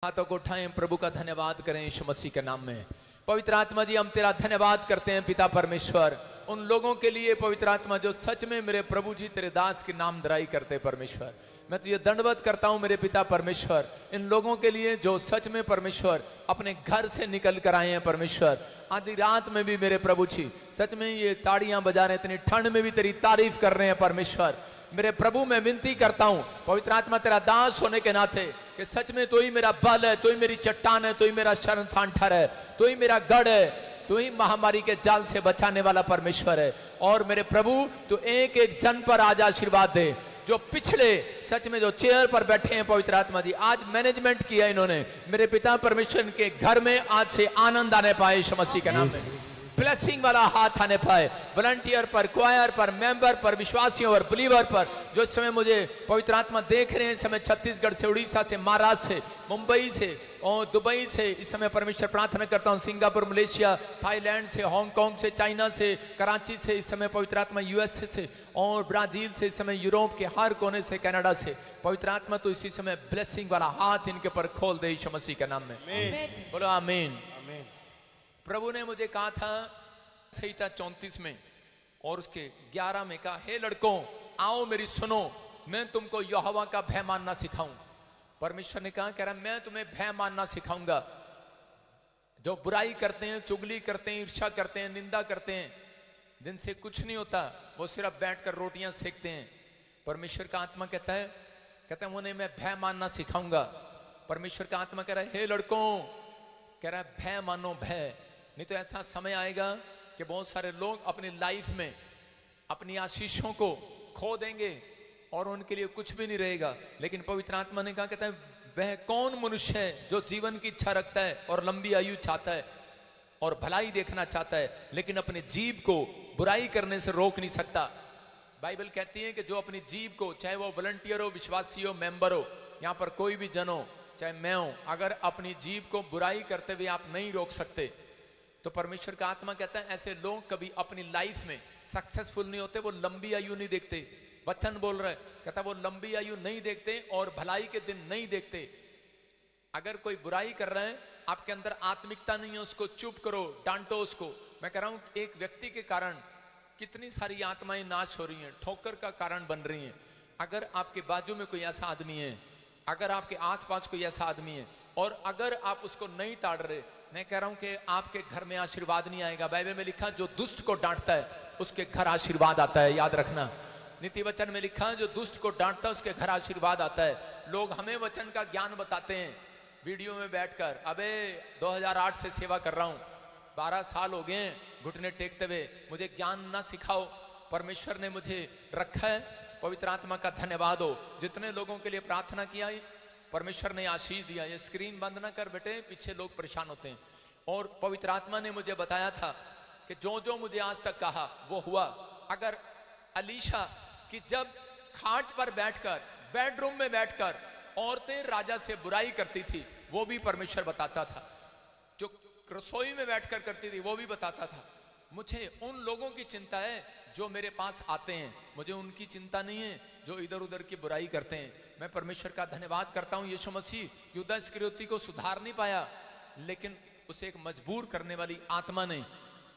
हाथों को उठाएं, प्रभु का धन्यवाद करें यीशु मसीह के नाम में। पवित्र आत्मा जी, हम तेरा धन्यवाद करते हैं पिता परमेश्वर, उन लोगों के लिए पवित्र आत्मा जो सच में मेरे प्रभु जी तेरे दास की नामधराई करते परमेश्वर। मैं तुझे दंडवत करता हूं मेरे पिता परमेश्वर, इन लोगों के लिए जो सच में परमेश्वर अपने घर से निकल कर आए हैं परमेश्वर। आधी रात में भी मेरे प्रभु जी सच में ये ताड़ियां बजा रहे हैं, इतनी ठंड में भी तेरी तारीफ कर रहे हैं परमेश्वर। मेरे प्रभु मैं विनती करता हूं पवित्र आत्मा तेरा दास होने के नाते कि सच में तू ही मेरा बल है, तू ही मेरी चट्टान है, तू ही मेरा शरण स्थान ठहर है, तू ही मेरा गढ़ है, तू ही महामारी के जाल से बचाने वाला परमेश्वर है। और मेरे प्रभु तू एक एक जन पर आज आशीर्वाद दे, जो पिछले सच में जो चेयर पर बैठे हैं पवित्र आत्मा जी, आज मैनेजमेंट किया इन्होंने, मेरे पिता परमेश्वर के घर में आज से आनंद आने पाए यीशु मसीह के नाम में। ब्लेसिंग वाला हाथ आने पाए वॉलंटियर पर, क्वायर पर, मेंबर पर, विश्वासियों पर, बिलीवर पर, जो इस समय मुझे पवित्र आत्मा देख रहे हैं इस समय छत्तीसगढ़ से, उड़ीसा से, महाराष्ट्र से, मुंबई से और दुबई से। इस समय परमेश्वर प्रार्थना करता हूं सिंगापुर, मलेशिया, थाईलैंड से, हांगकांग से, चाइना से, कराची से, इस समय पवित्र आत्मा यूएसए से और ब्राजील से, इस समय यूरोप के हर कोने से, कनाडा से। पवित्र आत्मा तो इसी समय ब्लेसिंग वाला हाथ इनके पर खोल दे यीशु मसीह के नाम में। बोलो आमीन। प्रभु ने मुझे कहा था संहिता 34 में और उसके 11 में कहा, हे लड़कों आओ मेरी सुनो, मैं तुमको यहोवा का भय मानना सिखाऊं। परमेश्वर ने कहा, कह रहा मैं तुम्हें भय मानना सिखाऊंगा। जो बुराई करते हैं, चुगली करते हैं, ईर्ष्या करते हैं, निंदा करते हैं, जिनसे कुछ नहीं होता, वो सिर्फ बैठकर रोटियां सेकते हैं। परमेश्वर का आत्मा कहता है उन्हें मैं भय मानना सिखाऊंगा। परमेश्वर का आत्मा कह रहा है, हे लड़कों, कह रहा है भय मानो, भय। नहीं तो ऐसा समय आएगा कि बहुत सारे लोग अपनी लाइफ में अपनी आशीषों को खो देंगे और उनके लिए कुछ भी नहीं रहेगा। लेकिन पवित्र आत्मा ने कहा, कहता है वह कौन मनुष्य है जो जीवन की इच्छा रखता है और लंबी आयु चाहता है और भलाई देखना चाहता है, लेकिन अपने जीभ को बुराई करने से रोक नहीं सकता। बाइबल कहती है कि जो अपनी जीभ को, चाहे वो वॉलंटियर हो, विश्वासी हो, मेंबर हो, यहाँ पर कोई भी जन हो, चाहे मैं हूं, अगर अपनी जीभ को बुराई करते हुए आप नहीं रोक सकते तो परमेश्वर का आत्मा कहता है ऐसे लोग कभी अपनी लाइफ में सक्सेसफुल नहीं होते, वो लंबी आयु नहीं देखते। वचन बोल रहा है, कहता वो लंबी आयु नहीं देखते और भलाई के दिन नहीं देखते। अगर कोई बुराई कर रहा है, आपके अंदर आत्मिकता नहीं है, उसको चुप करो, डांटो उसको। मैं कह रहा हूं एक व्यक्ति के कारण कितनी सारी आत्माएं नाश हो रही हैं, ठोकर का कारण बन रही हैं। अगर आपके बाजू में कोई ऐसा आदमी है, अगर आपके आसपास कोई ऐसा आदमी है और अगर आप उसको नहीं ताड़ रहे, मैं कह रहा हूं कि आपके घर में आशीर्वाद नहीं आएगा। बाइबल में लिखा जो दुष्ट को डांटता है उसके घर आशीर्वाद आता है, याद रखना। नीति वचन में लिखा जो दुष्ट को डांटता है उसके घर आशीर्वाद आता है। लोग हमें वचन का ज्ञान बताते हैं वीडियो में बैठकर, अबे 2008 से सेवा कर रहा हूं, 12 साल हो गए घुटने टेकते हुए, मुझे ज्ञान ना सिखाओ। परमेश्वर ने मुझे रखा है, पवित्र आत्मा का धन्यवाद हो। जितने लोगों के लिए प्रार्थना किया परमेश्वर ने आशीष दिया। ये स्क्रीन बंद ना कर बेटे, पीछे लोग परेशान होते हैं। और पवित्र आत्मा ने मुझे बताया था कि जो जो मुझे आज तक कहा वो हुआ। अगर अलीशा की जब खाट पर बैठकर, बेडरूम में बैठकर औरतें राजा से बुराई करती थी, वो भी परमेश्वर बताता था। जो रसोई में बैठकर करती थी वो भी बताता था। मुझे उन लोगों की चिंता है जो मेरे पास आते हैं, मुझे उनकी चिंता नहीं है जो इधर उधर की बुराई करते हैं। मैं परमेश्वर का धन्यवाद करता हूं, यीशु मसीह युदा इस्करियोती को सुधार नहीं पाया, लेकिन उसे एक मजबूर करने वाली आत्मा ने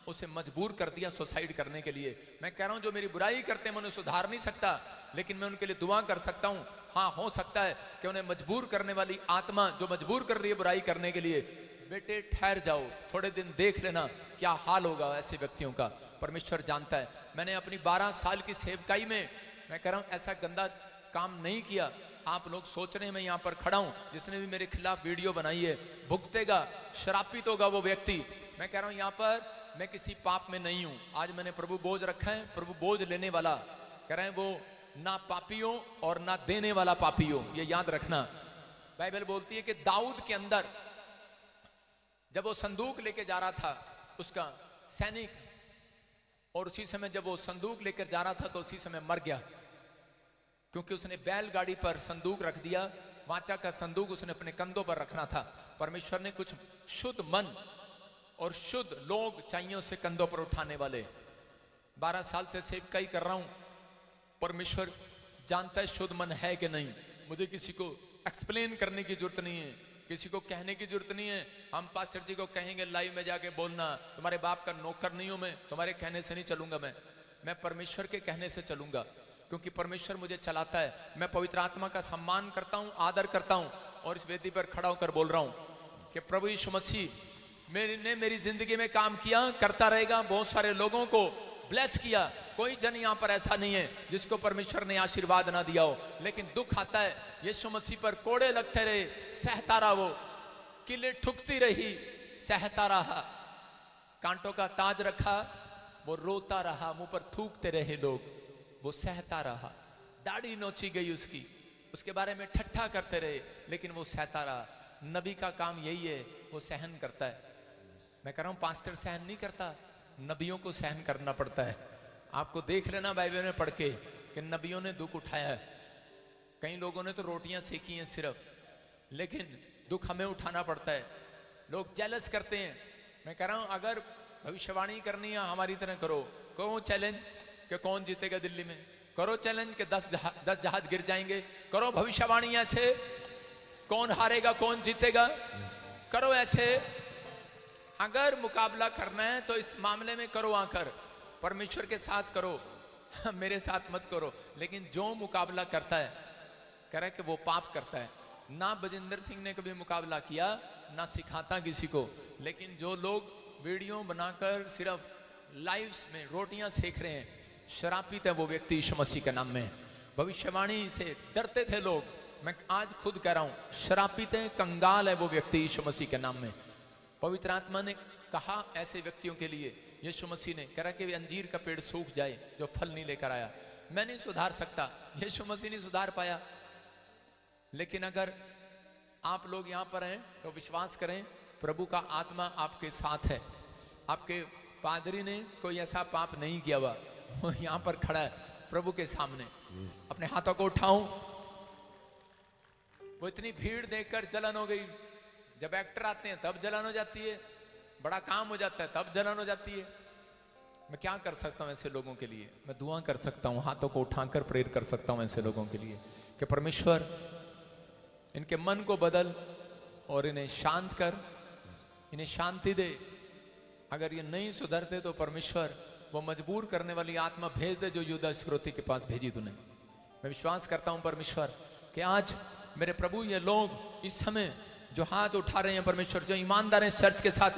उसे मजबूर कर दिया सुसाइड करने के लिए। मैं कह रहा हूं जो मेरी बुराई करते हैं मैं उन्हें सुधार नहीं सकता, लेकिन मैं उनके लिए दुआ कर सकता हूं। हाँ, हो सकता है कि उन्हें मजबूर करने वाली आत्मा जो मजबूर कर रही है बुराई करने के लिए, बेटे ठहर जाओ, थोड़े दिन देख लेना क्या हाल होगा ऐसे व्यक्तियों का। परमेश्वर जानता है। मैंने अपनी 12 साल की सेवकाई में, मैं कह रहा हूं ऐसा गंदा काम नहीं किया। आप लोग सोच रहे हैं मैं यहां पर खड़ा हूं, जिसने भी मेरे खिलाफ वीडियो बनाई है भुगतेगा, श्रापित होगा वो व्यक्ति। मैं कह रहा हूं यहां पर मैं किसी पाप में नहीं हूं। आज मैंने प्रभु बोझ रखा है, प्रभु बोझ लेने वाला, कह रहे हैं वो ना पापी हो और ना देने वाला पापी हो, ये याद रखना। बाइबल बोलती है कि दाऊद के अंदर जब वो संदूक लेके जा रहा था उसका सैनिक, और उसी समय जब वो संदूक लेकर जा रहा था तो उसी समय मर गया, क्योंकि उसने बैलगाड़ी पर संदूक रख दिया। वाचा का संदूक उसने अपने कंधों पर रखना था। परमेश्वर ने कुछ शुद्ध मन और शुद्ध लोग चाहिए उसे कंधों पर उठाने वाले। 12 साल से सेवकाई कर रहा हूं, परमेश्वर जानता है शुद्ध मन है कि नहीं। मुझे किसी को एक्सप्लेन करने की जरूरत नहीं है। किसी को कहने की जरूरत नहीं है। हम पास्टर जी को कहेंगे लाइव में जाके बोलना, तुम्हारे बाप का नौकर नहीं हूं मैं, तुम्हारे कहने से नहीं चलूंगा मैं परमेश्वर के कहने से चलूंगा, क्योंकि परमेश्वर मुझे चलाता है। मैं पवित्र आत्मा का सम्मान करता हूं, आदर करता हूं, और इस वेदी पर खड़ा होकर बोल रहा हूं कि प्रभु यीशु मसीह ने मेरी जिंदगी में काम किया, करता रहेगा। बहुत सारे लोगों को ब्लेस किया, कोई जन यहाँ पर ऐसा नहीं है जिसको परमेश्वर ने आशीर्वाद ना दिया हो। लेकिन दुख आता है, यीशु मसीह पर कोड़े लगते रहे, सहता रहा, वो किले ठुकती रही, सहता रहा, कांटों का ताज रखा, वो रोता रहा, मुंह पर थूकते रहे लोग, वो सहता रहा, दाढ़ी नोची गई उसकी, उसके बारे में ठट्ठा करते रहे, लेकिन वो सहता रहा। नबी का काम यही है, वो सहन करता है। मैं कह रहा हूं पास्टर सहन नहीं करता, नबियों को सहन करना पड़ता है। आपको देख लेना बाइबल में पढ़ के कि नबियों ने दुख उठाया है। कई लोगों ने तो रोटियां सेकी हैं सिर्फ, लेकिन दुख हमें उठाना पड़ता है। लोग जेलस करते हैं। मैं कह रहा हूं अगर भविष्यवाणी करनी है हमारी तरह करो, करो चैलेंज कि कौन जीतेगा दिल्ली में, करो चैलेंज कि 10 जहाज गिर जाएंगे, करो भविष्यवाणी ऐसे, कौन हारेगा कौन जीतेगा, करो ऐसे। अगर मुकाबला करना है तो इस मामले में करो आकर, परमेश्वर के साथ करो, मेरे साथ मत करो। लेकिन जो मुकाबला करता है, कह रहा है कि वो पाप करता है। ना बजिंदर सिंह ने कभी मुकाबला किया, ना सिखाता किसी को, लेकिन जो लोग वीडियो बनाकर सिर्फ लाइव्स में रोटियां सेक रहे हैं, शराब पीते हैं, वो व्यक्ति यीशु मसीह के नाम में। भविष्यवाणी से डरते थे लोग, मैं आज खुद कह रहा हूं, शराब पीते हैं, कंगाल है वो व्यक्ति यीशु मसीह के नाम में। पवित्र आत्मा ने कहा ऐसे व्यक्तियों के लिए, यीशु मसीह ने कहा कि अंजीर का पेड़ सूख जाए जो फल नहीं लेकर आया। मैं नहीं सुधार सकता, यीशु मसीह नहीं सुधार पाया, लेकिन अगर आप लोग यहां पर हैं तो विश्वास करें प्रभु का आत्मा आपके साथ है। आपके पादरी ने कोई ऐसा पाप नहीं किया हुआ, वो यहां पर खड़ा है प्रभु के सामने। अपने हाथों को उठाऊं, वो इतनी भीड़ देखकर जलन हो गई। जब एक्टर आते हैं तब जलन हो जाती है, बड़ा काम हो जाता है तब जलन हो जाती है। मैं क्या कर सकता हूं ऐसे लोगों के लिए? मैं दुआ कर सकता हूं, हाथों को उठाकर प्रेयर कर सकता हूं ऐसे लोगों के लिए कि परमेश्वर इनके मन को बदल और इन्हें शांत कर, इन्हें शांति दे। अगर ये नहीं सुधरते तो परमेश्वर वो मजबूर करने वाली आत्मा भेज दे जो युद्ध इस्करियोती के पास भेजी तूने। मैं विश्वास करता हूं परमेश्वर कि आज मेरे प्रभु ये लोग इस समय जो हाथ उठा रहे हैं परमेश्वर, जो ईमानदार हैं चर्च के साथ,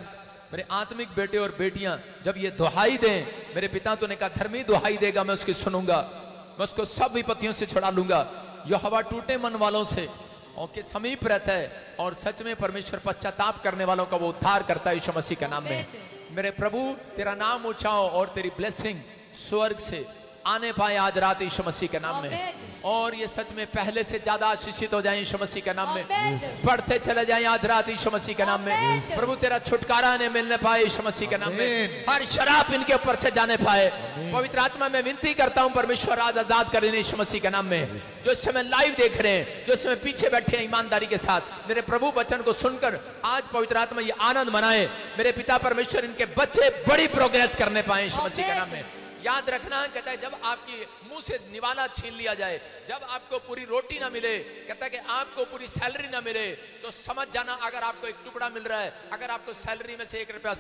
मेरे आत्मिक बेटे और बेटियां जब ये दुहाई दें, मेरे पिता तूने कहा धर्मी दुहाई देगा, मैं उसकी सुनूंगा, मैं उसको सब विपत्तियों से छुड़ा लूंगा। जो हवा टूटे मन वालों से और के समीप रहता है और सच में परमेश्वर पश्चाताप करने वालों का वो उद्धार करता है यीशु मसीह के नाम में। मेरे प्रभु तेरा नाम ऊंचाओ और तेरी ब्लेसिंग स्वर्ग से आने पाए आज रात यीशु मसीह के नाम में, और ये सच में पहले से ज्यादा आशीषित हो जाए यीशु मसीह के नाम में, बढ़ते चले जाए आज रात यीशु मसीह के नाम में। प्रभु तेरा छुटकारा इन्हें मिलने पाए यीशु मसीह के नाम में, हर शराब इनके ऊपर से जाने पाए। पवित्र आत्मा में विनती करता हूं परमेश्वर आज आजाद करें यीशु मसीह के नाम में। जो इस समय लाइव देख रहे हैं, जो इस समय पीछे बैठे हैं ईमानदारी के साथ, मेरे प्रभु वचन को सुनकर आज पवित्र आत्मा ये आनंद मनाए। मेरे पिता परमेश्वर इनके बच्चे बड़ी प्रोग्रेस करने पाए यीशु मसीह के नाम में। याद रखना, कहता है जब आपकी मुंह से निवाला छीन लिया जाए, जब आपको पूरी रोटी ना मिले, कहता है कि आपको पूरी सैलरी ना मिले, तो समझ जाना अगर आपको एक टुकड़ा मिल रहा है, अगर आपको सैलरी में से 1 रुपया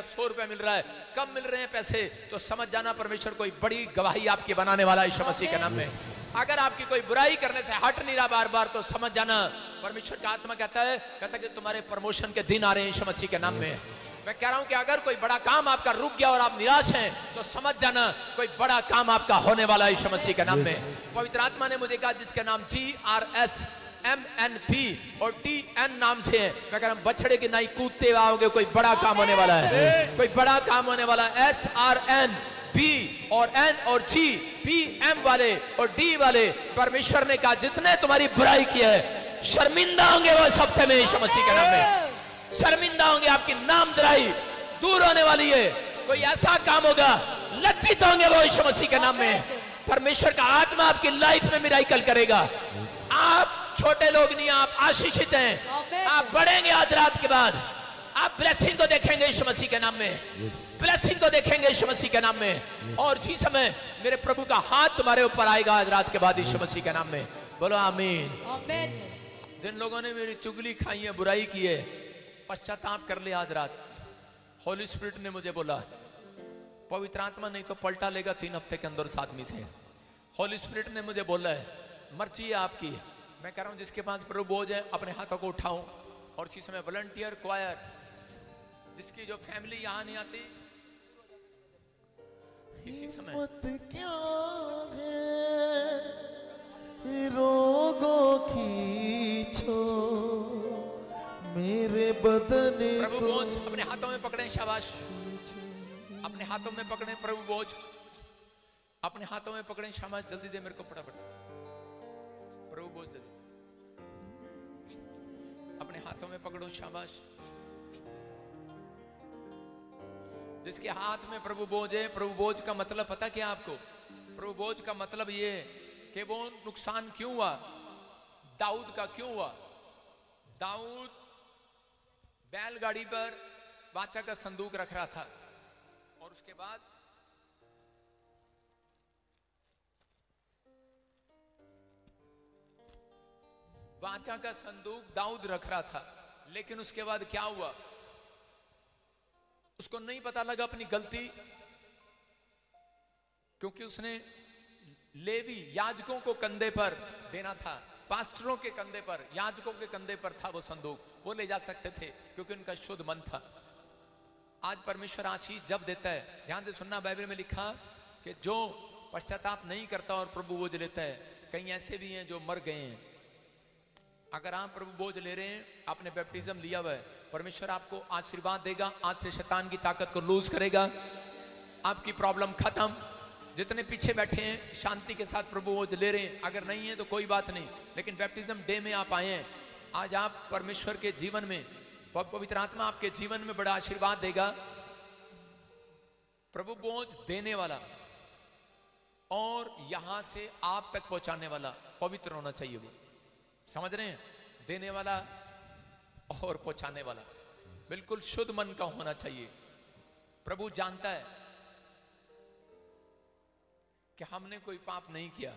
100 रुपया मिल रहा है, कम मिल रहे हैं पैसे, तो समझ जाना परमेश्वर कोई बड़ी गवाही आपकी बनाने वाला है यीशु मसीह के नाम में। अगर आपकी कोई बुराई करने से हट नहीं रहा बार बार, तो समझ जाना परमेश्वर का आत्मा कहता है कि तुम्हारे प्रमोशन के दिन आ रहे हैं यीशु मसीह के नाम में। मैं कह रहा हूं कि अगर कोई बड़ा काम आपका रुक गया और आप निराश हैं, तो समझ जाना कोई बड़ा काम आपका होने वाला है यीशु मसीह के नाम में। पवित्र आत्मा ने मुझे कहा जिसके नाम GRSMNP और TN नाम से है, मैं कह रहा हूं बछड़े की नाई कूदते आओगे, कोई बड़ा काम होने वाला है, कोई बड़ा काम होने वाला है। SRNB और N और G PM वाले और D वाले, परमेश्वर ने कहा जितने तुम्हारी बुराई की है शर्मिंदा होंगे वो इस हफ्ते में यीशु मसीह के नाम में, शर्मिंदा होंगे। आपकी नामधराई दूर होने वाली है, कोई ऐसा काम होगा, लज्जित होंगे वो यीशु मसीह के नाम में। परमेश्वर का आत्मा आपकी लाइफ में मिराकल करेगा। आप छोटे लोग नहीं, आप आशीषित हैं, आप बढ़ेंगे आज रात के बाद। आप ब्लेसिंग को देखेंगे यीशु मसीह के नाम में, ब्लेसिंग को देखेंगे यीशु मसीह के नाम में। और इसी समय मेरे प्रभु का हाथ तुम्हारे ऊपर आएगा आज रात के बाद यीशु मसीह के नाम में। बोलो आमीन। जिन लोगों ने मेरी चुगली खाई है, बुराई की है, पश्चाताप कर ले आज रात। होली स्पिरिट ने मुझे बोला, पवित्र आत्मा नहीं तो पलटा लेगा 3 हफ्ते के अंदर इस आदमी से। होली स्पिरिट ने मुझे बोला है, मर्जी है आपकी। मैं कह रहा हूं जिसके पास प्रभु बोझ है अपने हाथों को उठाऊं। और इसी समय वॉलंटियर क्वायर, जिसकी जो फैमिली यहां नहीं आती, इसी समय क्या है रोगों की छो मेरे बदन प्रभु बोझ अपने हाथों में पकड़े, शाबाश। अपने हाथों में पकड़े प्रभु बोझ, अपने हाथों में पकड़े, शाबाश। जल्दी दे मेरे को फटाफट, प्रभु बोझ दे दो। अपने हाथों में पकड़ो, शाबाश। जिसके हाथ में प्रभु बोझ है, प्रभु बोझ का मतलब पता क्या आपको? प्रभु बोझ का मतलब ये कि वो नुकसान क्यों हुआ, दाऊद का क्यों हुआ। दाऊद बैलगाड़ी पर वाचा का संदूक रख रहा था और उसके बाद वाचा का संदूक दाऊद रख रहा था, लेकिन उसके बाद क्या हुआ उसको नहीं पता लगा अपनी गलती, क्योंकि उसने लेवी याजकों को कंधे पर देना था, पास्टरों के कंधे पर, याजकों के कंधे पर था वो संदूक। वो ले जा सकते थे क्योंकि उनका शुद्ध मन था। आज परमेश्वर आशीष जब देता है, ध्यान से सुनना, बाइबल में लिखा कि जो पश्चाताप नहीं करता और प्रभु बोझ लेता है, कई ऐसे भी हैं जो मर गए हैं। अगर आप प्रभु बोझ ले रहे हैं, आपने बैप्टिज्म लिया हुआ है, परमेश्वर आपको आशीर्वाद देगा। आज से शैतान की ताकत को लूज करेगा, आपकी प्रॉब्लम खत्म। जितने पीछे बैठे हैं शांति के साथ प्रभु बोझ ले रहे हैं, अगर नहीं है तो कोई बात नहीं, लेकिन बैप्टिज्म डे में आप आए हैं। आज आप परमेश्वर के जीवन में, पवित्र आत्मा आपके जीवन में बड़ा आशीर्वाद देगा। प्रभु बोझ देने वाला और यहां से आप तक पहुंचाने वाला पवित्र होना चाहिए। वो समझ रहे हैं? देने वाला और पहुंचाने वाला बिल्कुल शुद्ध मन का होना चाहिए। प्रभु जानता है कि हमने कोई पाप नहीं किया।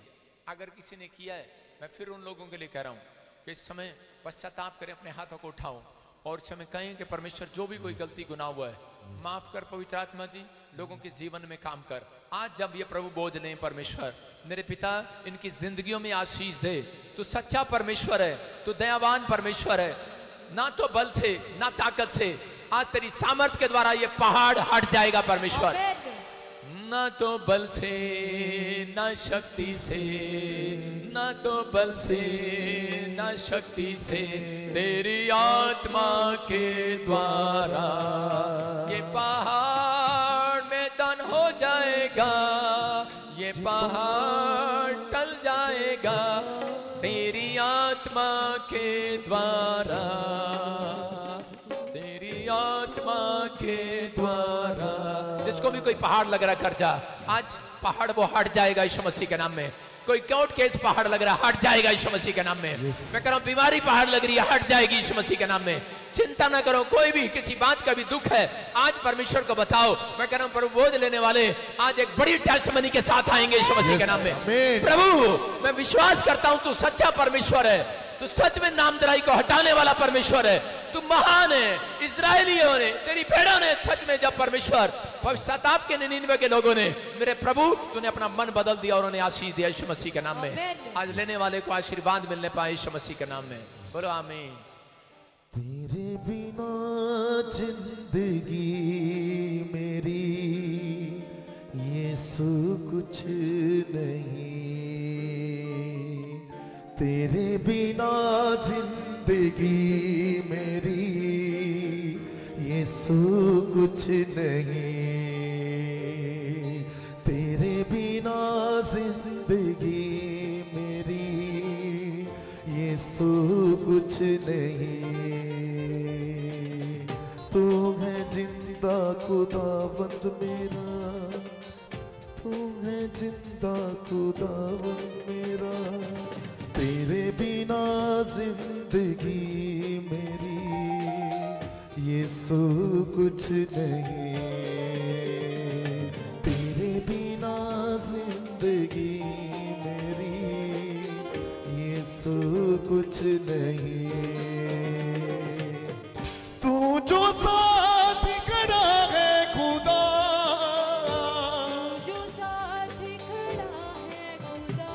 अगर किसी ने किया है, मैं फिर उन लोगों के लिए कह रहा हूं कि इस समय पश्चाताप करें, अपने हाथों को उठाओ और इस समय कहें कि परमेश्वर जो भी कोई गलती गुनाह हुआ है माफ कर। पवित्र आत्मा जी लोगों के जीवन में काम कर। आज जब ये प्रभु बोझ लें, परमेश्वर मेरे पिता इनकी जिंदगियों में आशीष दे। तू सच्चा परमेश्वर है, तू दयावान परमेश्वर है। ना तो बल से ना ताकत से, आज तेरी सामर्थ के द्वारा ये पहाड़ हट जाएगा परमेश्वर। ना तो बल से ना शक्ति से, ना तो बल से ना शक्ति से, तेरी आत्मा के द्वारा ये पहाड़ मैदान हो जाएगा, ये पहाड़ टल जाएगा तेरी आत्मा के द्वारा, तेरी आत्मा के द्वारा। जिसको भी कोई पहाड़ लग रहा कर जा, आज पहाड़ वो हट जाएगा यीशु मसीह के नाम में। कोई कोर्ट केस पहाड़ लग रहा हट जाएगा यीशु मसीह के नाम में। मैं कह रहा हूं बीमारी पहाड़ लग रही है, हट जाएगी यीशु मसीह के नाम में। चिंता ना करो, कोई भी किसी बात का भी दुख है आज परमेश्वर को बताओ। मैं कह रहा हूं प्रभु बोझ लेने वाले आज एक बड़ी टेस्टमनी के साथ आएंगे यीशु मसीह के नाम में। प्रभु मैं विश्वास करता हूं तू सच्चा परमेश्वर है, तू सच में नामधराई को हटाने वाला परमेश्वर है, तू महान है। इस्राएलियों ने, तेरी भेड़ों ने सच में जब परमेश्वर पश्चाताप के 99 के लोगों ने, मेरे प्रभु तूने अपना मन बदल दिया और उन्हें आशीष दिया यीशु मसीह के नाम में। आज लेने वाले को आशीर्वाद मिलने पाए यीशु मसीह के नाम में। बोलो आमीन। तेरे बिना जिंदगी मेरी यीशु कुछ नहीं, तेरे बिना जिंदगी मेरी यीशु कुछ नहीं, तेरे बिना जिंदगी मेरी यीशु कुछ नहीं। तू है जिंदा खुदावंद मेरा, तू है जिंदा खुदावंद मेरा, तेरे बिना जिंदगी मेरी यीशु कुछ नहीं, तेरे बिना जिंदगी मेरी यीशु कुछ नहीं। तू जो साथ खड़ा है खुदा, जो साथ खड़ा है खुदा,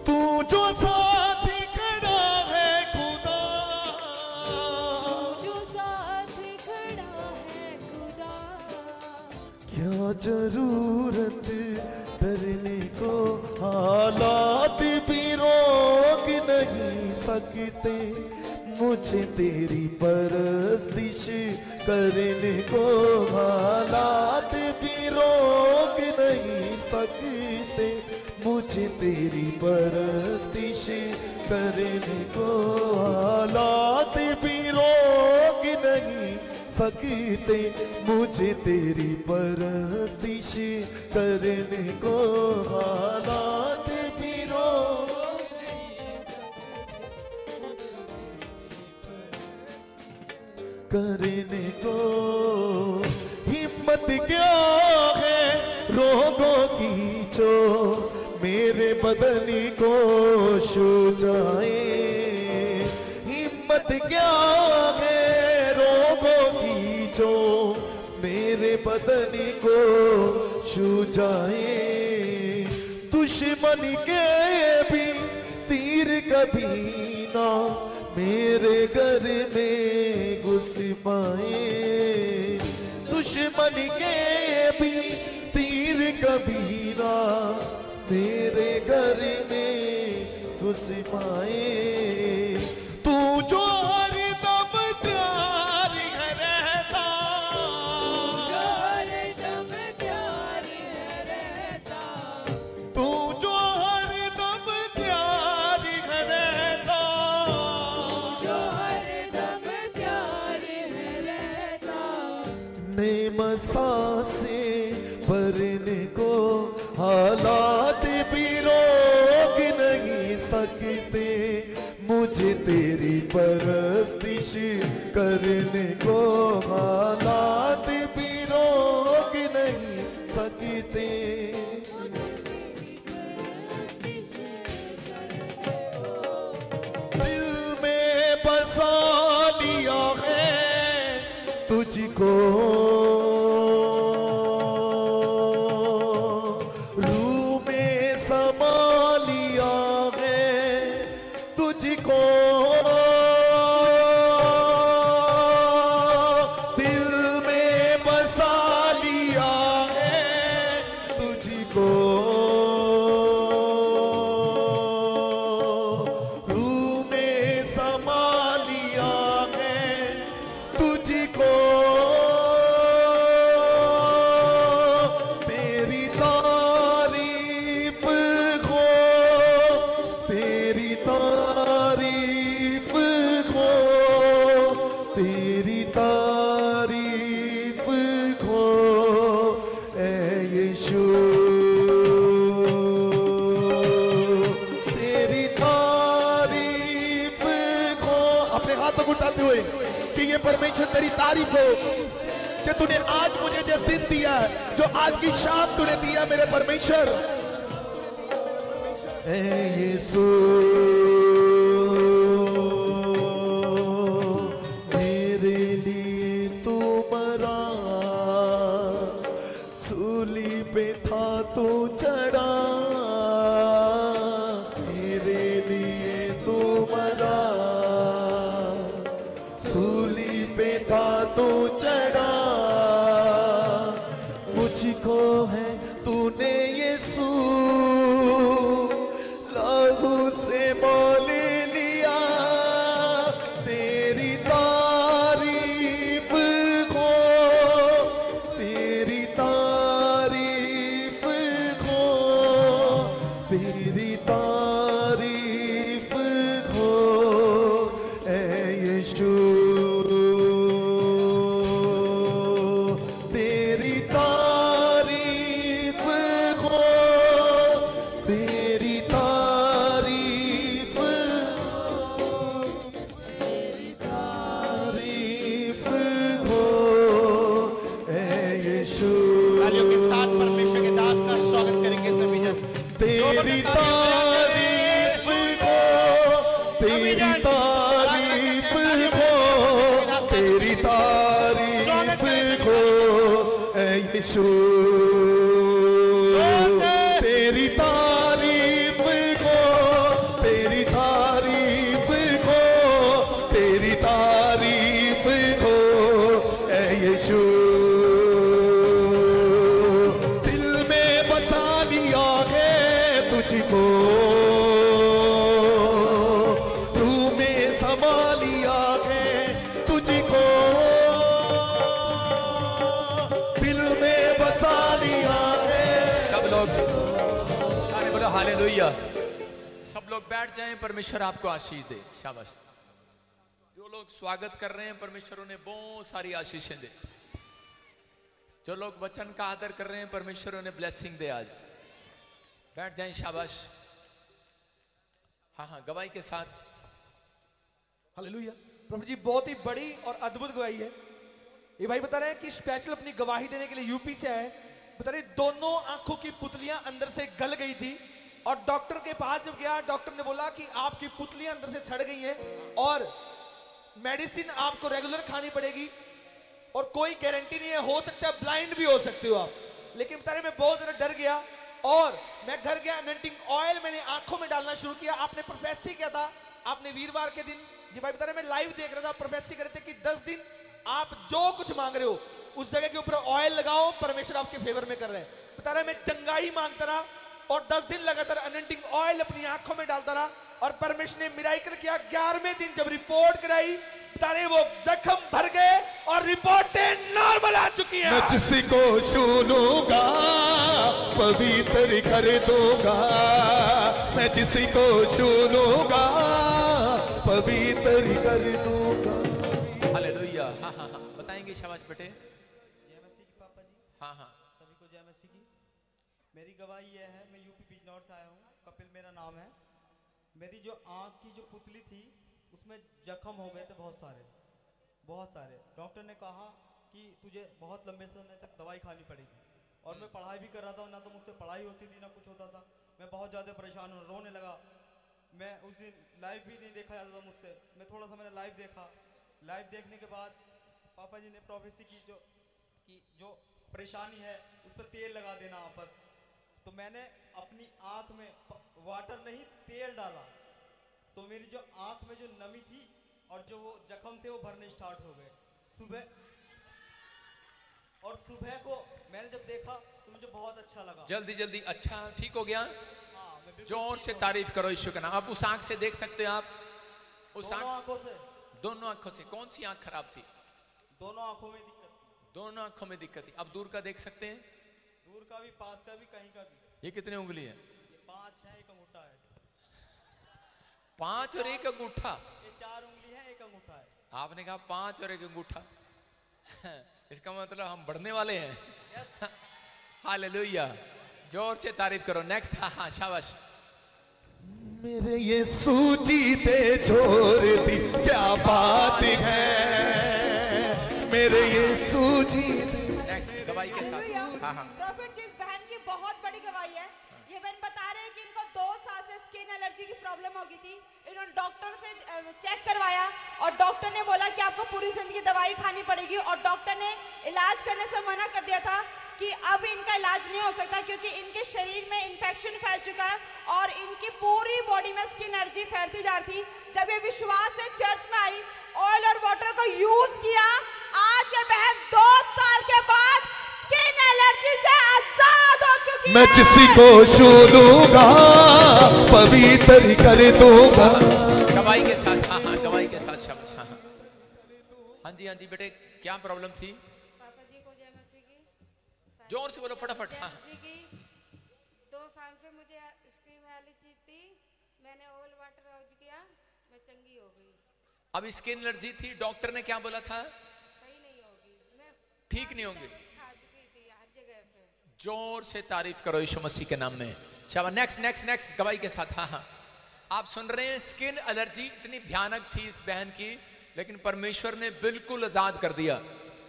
तू जो साथ खड़ा है खुदा, जो साथ खड़ा है खुदा। क्या जरूरत डरने को, हालात भी रोक नहीं सकते मुझे तेरी परस्तिश करने को, हालात भी रोक नहीं सकते मुझे तेरी परस्तिश करने को, हालात भी रोक नहीं सकते मुझे तेरी परस्तिश करने को, हालात भी रोक करने को। हिम्मत क्या है रोगों की जो मेरे बदन को छू जाए, हिम्मत क्या है रोगों की जो मेरे बदन को छू जाए। दुश्मन के भी तीर कभी ना मेरे घर में घुस पाए, दुश्मन के भी तीर कभी ना मेरे घर में घुस पाए। तू जो हरदम तैयार है रहता, जो हरदम प्यार है रहता, तू जो हरदम तैयार है रहता, जो हरदम प्यार है रहता। नेम सांसे भरने को, हालात भी रोक नहीं सकते मुझे तेरी परस्तिश करने को, हालात भी रोक नहीं सकते। दिल में बसा लिया है तुझको, रूह में समा लिया है तुझको, दिल में बसा लिया है तुझको, रूह में समा लिया है तुझको। तेरी तारीफ को, तेरी तारीफ को, तेरी तारीफ को ऐ यीशु, तेरी तारीफ को। अपने हाथों को उठाते हुए कि ये परमेश्वर तेरी तारीफ हो कि तूने आज मुझे जो दिन दिया है, जो आज की शाम तूने दिया मेरे परमेश्वर। ऐ यीशु मेरे लिए तू मरा, सूली पे था तू चढ़ा, मेरे लिए तू मरा, सूली पे था तू चढ़ा। मुझको है तूने यीशु लहू से मोल लिया, तेरी तारीफ को, तेरी तारीफ को, तेरी तारीफ को ऐ यीशु। यीशु तेरी तारीफ को, तेरी तारीफ को, तेरी तारीफ को ऐ यीशु। दिल में बसा लिया है तुझको, रूह में समा लिया है तुझको, दिल में बसा लिया है। सब लोग सारे बोलो हालेलुया। सब लोग बैठ जाएं, परमेश्वर आपको आशीष दे। शाबाश। जो लोग स्वागत कर रहे हैं परमेश्वर उन्हें बहुत सारी आशीषें दे। जो लोग वचन का आदर कर रहे हैं परमेश्वर उन्हें ब्लेसिंग दे। आज बैठ जाएं, शाबाश। हाँ हाँ, गवाही के साथ। हालेलुया। प्रभु जी बहुत ही बड़ी और अद्भुत गवाही है। ये भाई बता रहे हैं कि स्पेशल अपनी गवाही देने के लिए यूपी से आए। बता रहे दोनों आंखों की पुतलियां अंदर से गल गई थी और डॉक्टर के पास जब गया डॉक्टर ने बोला कि आपकी पुतलियां अंदर से सड़ गई हैं और मेडिसिन आपको रेगुलर खानी पड़ेगी और कोई गारंटी नहीं है, हो सकता है ब्लाइंड भी हो सकते हो आप। लेकिन बता रहे मैं बहुत ज्यादा डर गया और मैं घर गया, एनॉइंटिंग ऑयल मैंने आंखों में डालना शुरू किया। आपने प्रोफेसी किया था, आपने वीरवार के दिन, ये भाई बता रहे मैं लाइव देख रहा था, प्रोफेसी कर रहे थे कि 10 दिन आप जो कुछ मांग रहे हो उस जगह के ऊपर ऑयल लगाओ, परमेश्वर आपके फेवर में कर रहे हैं। बता रहे मैं चंगाई मांगता रहा और 10 दिन लगातार अनंटिंग ऑयल अपनी आंखों में डालता रहा और परमेश्वर ने मिराइकल किया। 11वें दिन जब रिपोर्ट कराई बता रहे वो जख्म भर गए और रिपोर्टें नॉर्मल आ चुकी हैं। मैं जिसको छू लूंगा पवित्र कर दूंगा, मैं जिसको छू लूंगा पवित्र कर दूंगा। हालेलुया। हाँ हाँ हाँ, बताएंगे। शाबाश बेटे। जय मसीह की पापा जी। हाँ हाँ, सभी को जय मसीह की। मेरी गवाही यह है, मैं यूपी बिजनौर से आया हूँ, कपिल मेरा नाम है। मेरी जो आँख की जो पुतली थी उसमें जख्म हो गए थे बहुत सारे। डॉक्टर ने कहा कि तुझे बहुत लंबे समय तक दवाई खानी पड़ेगी और मैं पढ़ाई भी कर रहा था, ना तो मुझसे पढ़ाई होती थी ना कुछ होता था। मैं बहुत ज़्यादा परेशान हूँ, रोने लगा। मैं उस दिन लाइव भी नहीं देखा जाता था मुझसे, मैं थोड़ा सा मैंने लाइव देखा। लाइव देखने के बाद पापा जी ने प्रोफेसी की कि जो परेशानी है उस पर तेल लगा देना आपस। तो मैंने अपनी आँख में वाटर नहीं तेल डाला, तो मेरी जो आँख में जो नमी थी और जो वो जख्म थे वो भरने स्टार्ट हो गए। सुबह को मैंने जब देखा तो मुझे बहुत अच्छा लगा। जल्दी जल्दी अच्छा ठीक हो गया। हाँ, मैं बिल्कुल जोर ठीक से हूँ। तारीफ करो यीशु का नाम। अब उस आंख से देख सकते हो आप? उस दोनों आंख आंखों से, दोनों आंखों से। कौन सी आंख खराब थी? दोनों आंखों में दिक्कत थी। दोनों आंखों में दिक्कत थी। अब दूर का देख सकते हैं? दूर का भी, पास का भी, कहीं का भी। ये कितनी उंगली है? ये 5 है, एक अंगूठा है। 5 और 1 अंगूठा। ये 4 उंगली है, एक अंगूठा है। आपने कहा 5 और 1 अंगूठा। इसका मतलब हम बढ़ने वाले हैं। यस। हालेलुया। जोर से तारीफ करो। नेक्स्ट। हाँ हाँ, शाबाश। मेरे यीशु जीते जोर दी क्या बात है, मेरे यीशु जीते। नेक्स्ट गवाही के साथ। हाँ हाँ, प्रॉफिट जी, इस बहन की बहुत बड़ी गवाही है। ये बहन बता रहे हैं कि इनको 2 साल से स्किन एलर्जी की प्रॉब्लम हो गई थी। इन्होंने डॉक्टर से चेक करवाया और डॉक्टर ने बोला कि आपको पूरी जिंदगी दवाई खानी पड़ेगी और डॉक्टर ने इलाज करने से मना कर दिया था कि अब इनका इलाज नहीं हो सकता क्योंकि इनके शरीर में इन्फेक्शन फैल चुका है और इनकी पूरी बॉडी में स्किन एलर्जी फैलती जा रही थी। जब ये विश्वास से चर्च में आई, ऑयल और वाटर को यूज किया, आज ये बहन 2 साल के बाद स्किन एलर्जी से आजाद हो चुकी है। मैं किसी को छू लूंगा पवित्र कर दूंगा। गवाही के साथ। हाँ हाँ, गवाही के साथ। शाबाश। हाँ हाँ, हाँ जी, हाँ जी बेटे, क्या प्रॉब्लम थी? पापा जी को जय मसीह की। जोर से बोलो फटाफट। जय हाँ मसीह की। 2 साल से मुझे स्किन एलर्जी थी, मैंने ऑयल वाटर यूज किया, मैं चंगी हो गई। अब स्किन एलर्जी थी, डॉक्टर ने क्या बोला था? सही नहीं होगी, मैं ठीक नहीं होंगे। खा चुकी थी हर जगह से। जोर से तारीफ करो यीशु मसीह के नाम में। शाबाश। नेक्स्ट नेक्स्ट नेक्स्ट गवाही के साथ। हाँ हाँ, आप सुन रहे हैं, स्किन एलर्जी इतनी भयानक थी इस बहन की, लेकिन परमेश्वर ने बिल्कुल आजाद कर दिया।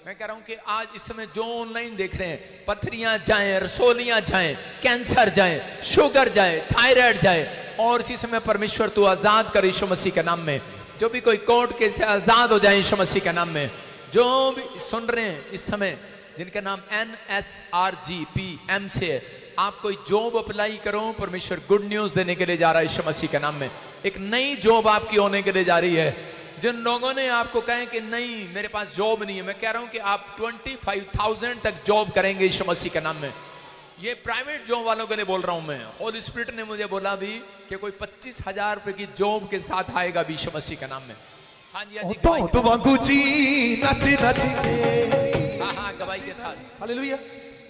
मैं कह रहा हूं कि आज इस समय जो ऑनलाइन देख रहे हैं, पथरियां जाएं, रसोलियां जाएं, कैंसर जाए, शुगर जाए, थायराइड जाए, और इसी समय परमेश्वर तू आजाद कर यीशु मसीह के नाम में। जो भी कोई कोर्ट केस से आजाद हो जाए यीशु मसीह के नाम में। जो भी सुन रहे हैं इस समय, जिनका नाम NSRGPM से है, आप कोई जॉब अप्लाई करो, परमेश्वर गुड न्यूज देने के लिए जा रहा है यीशु मसीह के नाम में। एक नई जॉब आपकी होने के लिए जा रही है। जिन लोगों ने आपको कहे कि नहीं मेरे पास जॉब नहीं है, मैं कह रहा हूं कि आप 25,000 तक जॉब करेंगे यीशु मसीह के नाम में। ये प्राइवेट जॉब वालों के लिए बोल रहा हूं मैं। होली स्पिरिट ने मुझे बोला भी कि कोई 25,000 रुपए की जॉब के साथ आएगा भी यीशु मसीह के नाम में। हाँ जी, हाँ गवाही के साथ। हालेलुया।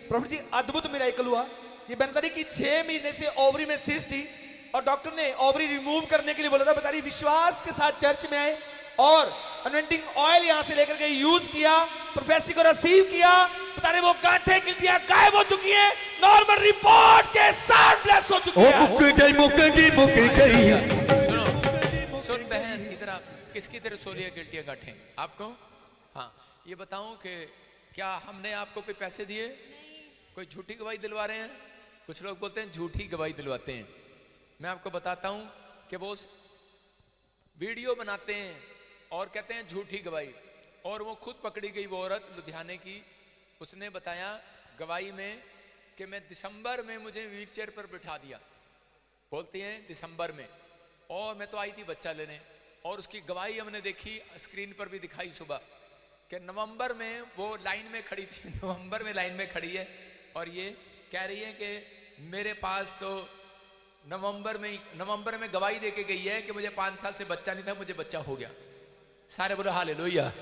प्रभु जी अद्भुत मिरेकल हुआ। ये बनता रही कि 6 महीने से ओवरी में सिस्ट थी और डॉक्टर ने ओवरी रिमूव करने के लिए बोला था। बता रही विश्वास के साथ चर्च में आए और अनॉइंटिंग ऑयल यहां से लेकर के यूज किया, प्रोफेसी को रिसीव किया। बता रहे वो गांठें गिल्टियां गायब हो चुकी हैं, नॉर्मल रिपोर्ट के साथ ब्लेस हो चुकी है। मुक गई। सुन बहन, इधर आप किसकी तरह सोलिया गिल्टियां गांठें आपको? हाँ, ये बताऊं कि क्या हमने आपको कोई पैसे दिए? कोई झूठी गवाही दिलवा रहे हैं? कुछ लोग बोलते हैं झूठी गवाही दिलवाते हैं। मैं आपको बताता हूं कि वो वीडियो बनाते हैं और कहते हैं झूठी गवाही, और वो खुद पकड़ी गई वो औरत लुधियाने की। उसने बताया गवाही में कि मैं दिसंबर में मुझे व्हीलचेयर पर बिठा दिया, बोलती हैं दिसंबर में, और मैं तो आई थी बच्चा लेने। और उसकी गवाही हमने देखी, स्क्रीन पर भी दिखाई सुबह, कि नवंबर में वो लाइन में खड़ी थी, नवंबर में लाइन में खड़ी है और ये कह रही है कि मेरे पास तो नवंबर में गवाही देके गई है कि मुझे 5 साल से बच्चा नहीं था, मुझे बच्चा हो गया। सारे बोलो हालेलुया।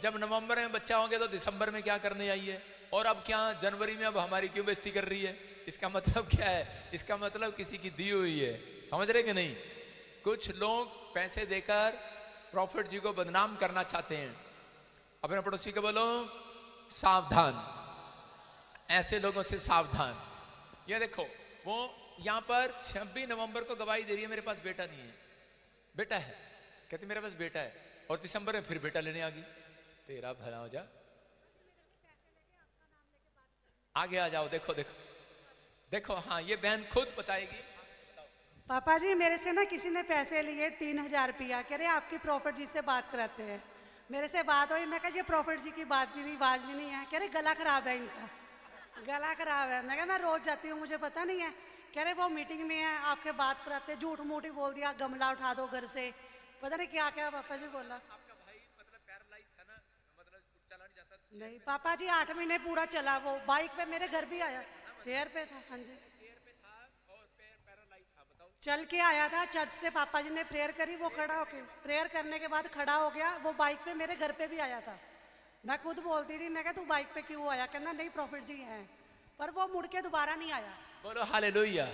जब नवंबर में बच्चा हो गया तो दिसंबर में क्या करने आई है? और अब क्या जनवरी में अब हमारी क्यों बेइज्जती कर रही है? इसका मतलब क्या है? इसका मतलब किसी की दी हुई है। समझ रहे कि नहीं? कुछ लोग पैसे देकर प्रॉफिट जी को बदनाम करना चाहते हैं। अपने पड़ोसी को बोलो सावधान, ऐसे लोगों से सावधान। ये देखो वो यहाँ पर 26 नवंबर को गवाही दे रही है मेरे पास बेटा नहीं है। बेटा है, कहती मेरे पास बेटा है, और दिसंबर में फिर बेटा लेने आ गई। तेरा भला हो जा, आगे आ जाओ। देखो देखो देखो, हाँ ये बहन खुद बताएगी। पापा जी मेरे से ना किसी ने पैसे लिए 3,000 रुपया, कह रहे आपकी प्रॉफिट जी से बात कराते हैं। मेरे से बात हुई, मैं कहा ये प्रॉफिट जी की बात की आवाज नहीं है। कह रहे गला खराब है इनका, गला खराब है। मैं कहा मैं रोज जाती हूँ, मुझे पता नहीं है। कह रहे वो मीटिंग में है, आपके बात कराते, झूठ मूठ ही बोल दिया, गमला उठा दो घर से, पता नहीं क्या क्या पापा जी बोला। आपका भाई मतलब पैरालाइज था ना, मतलब चला नहीं जाता? नहीं पापा जी 8 महीने पूरा चला, वो बाइक पे मेरे घर भी आया, चेयर पे था। हाँ जी चेयर पे था और पैरालाइज था। बताओ, चल के आया था चर्च से, पापा जी ने प्रेयर करी, वो खड़ा होके प्रेयर करने के बाद खड़ा हो गया। वो बाइक पे मेरे घर पे भी आया था। मैं खुद बोलती थी, मैं कहा तू बाइक पे क्यों आया? कहना नहीं प्रॉफिट जी हैं, पर वो मुड़ के दोबारा नहीं आया। बोलो हालेलुया।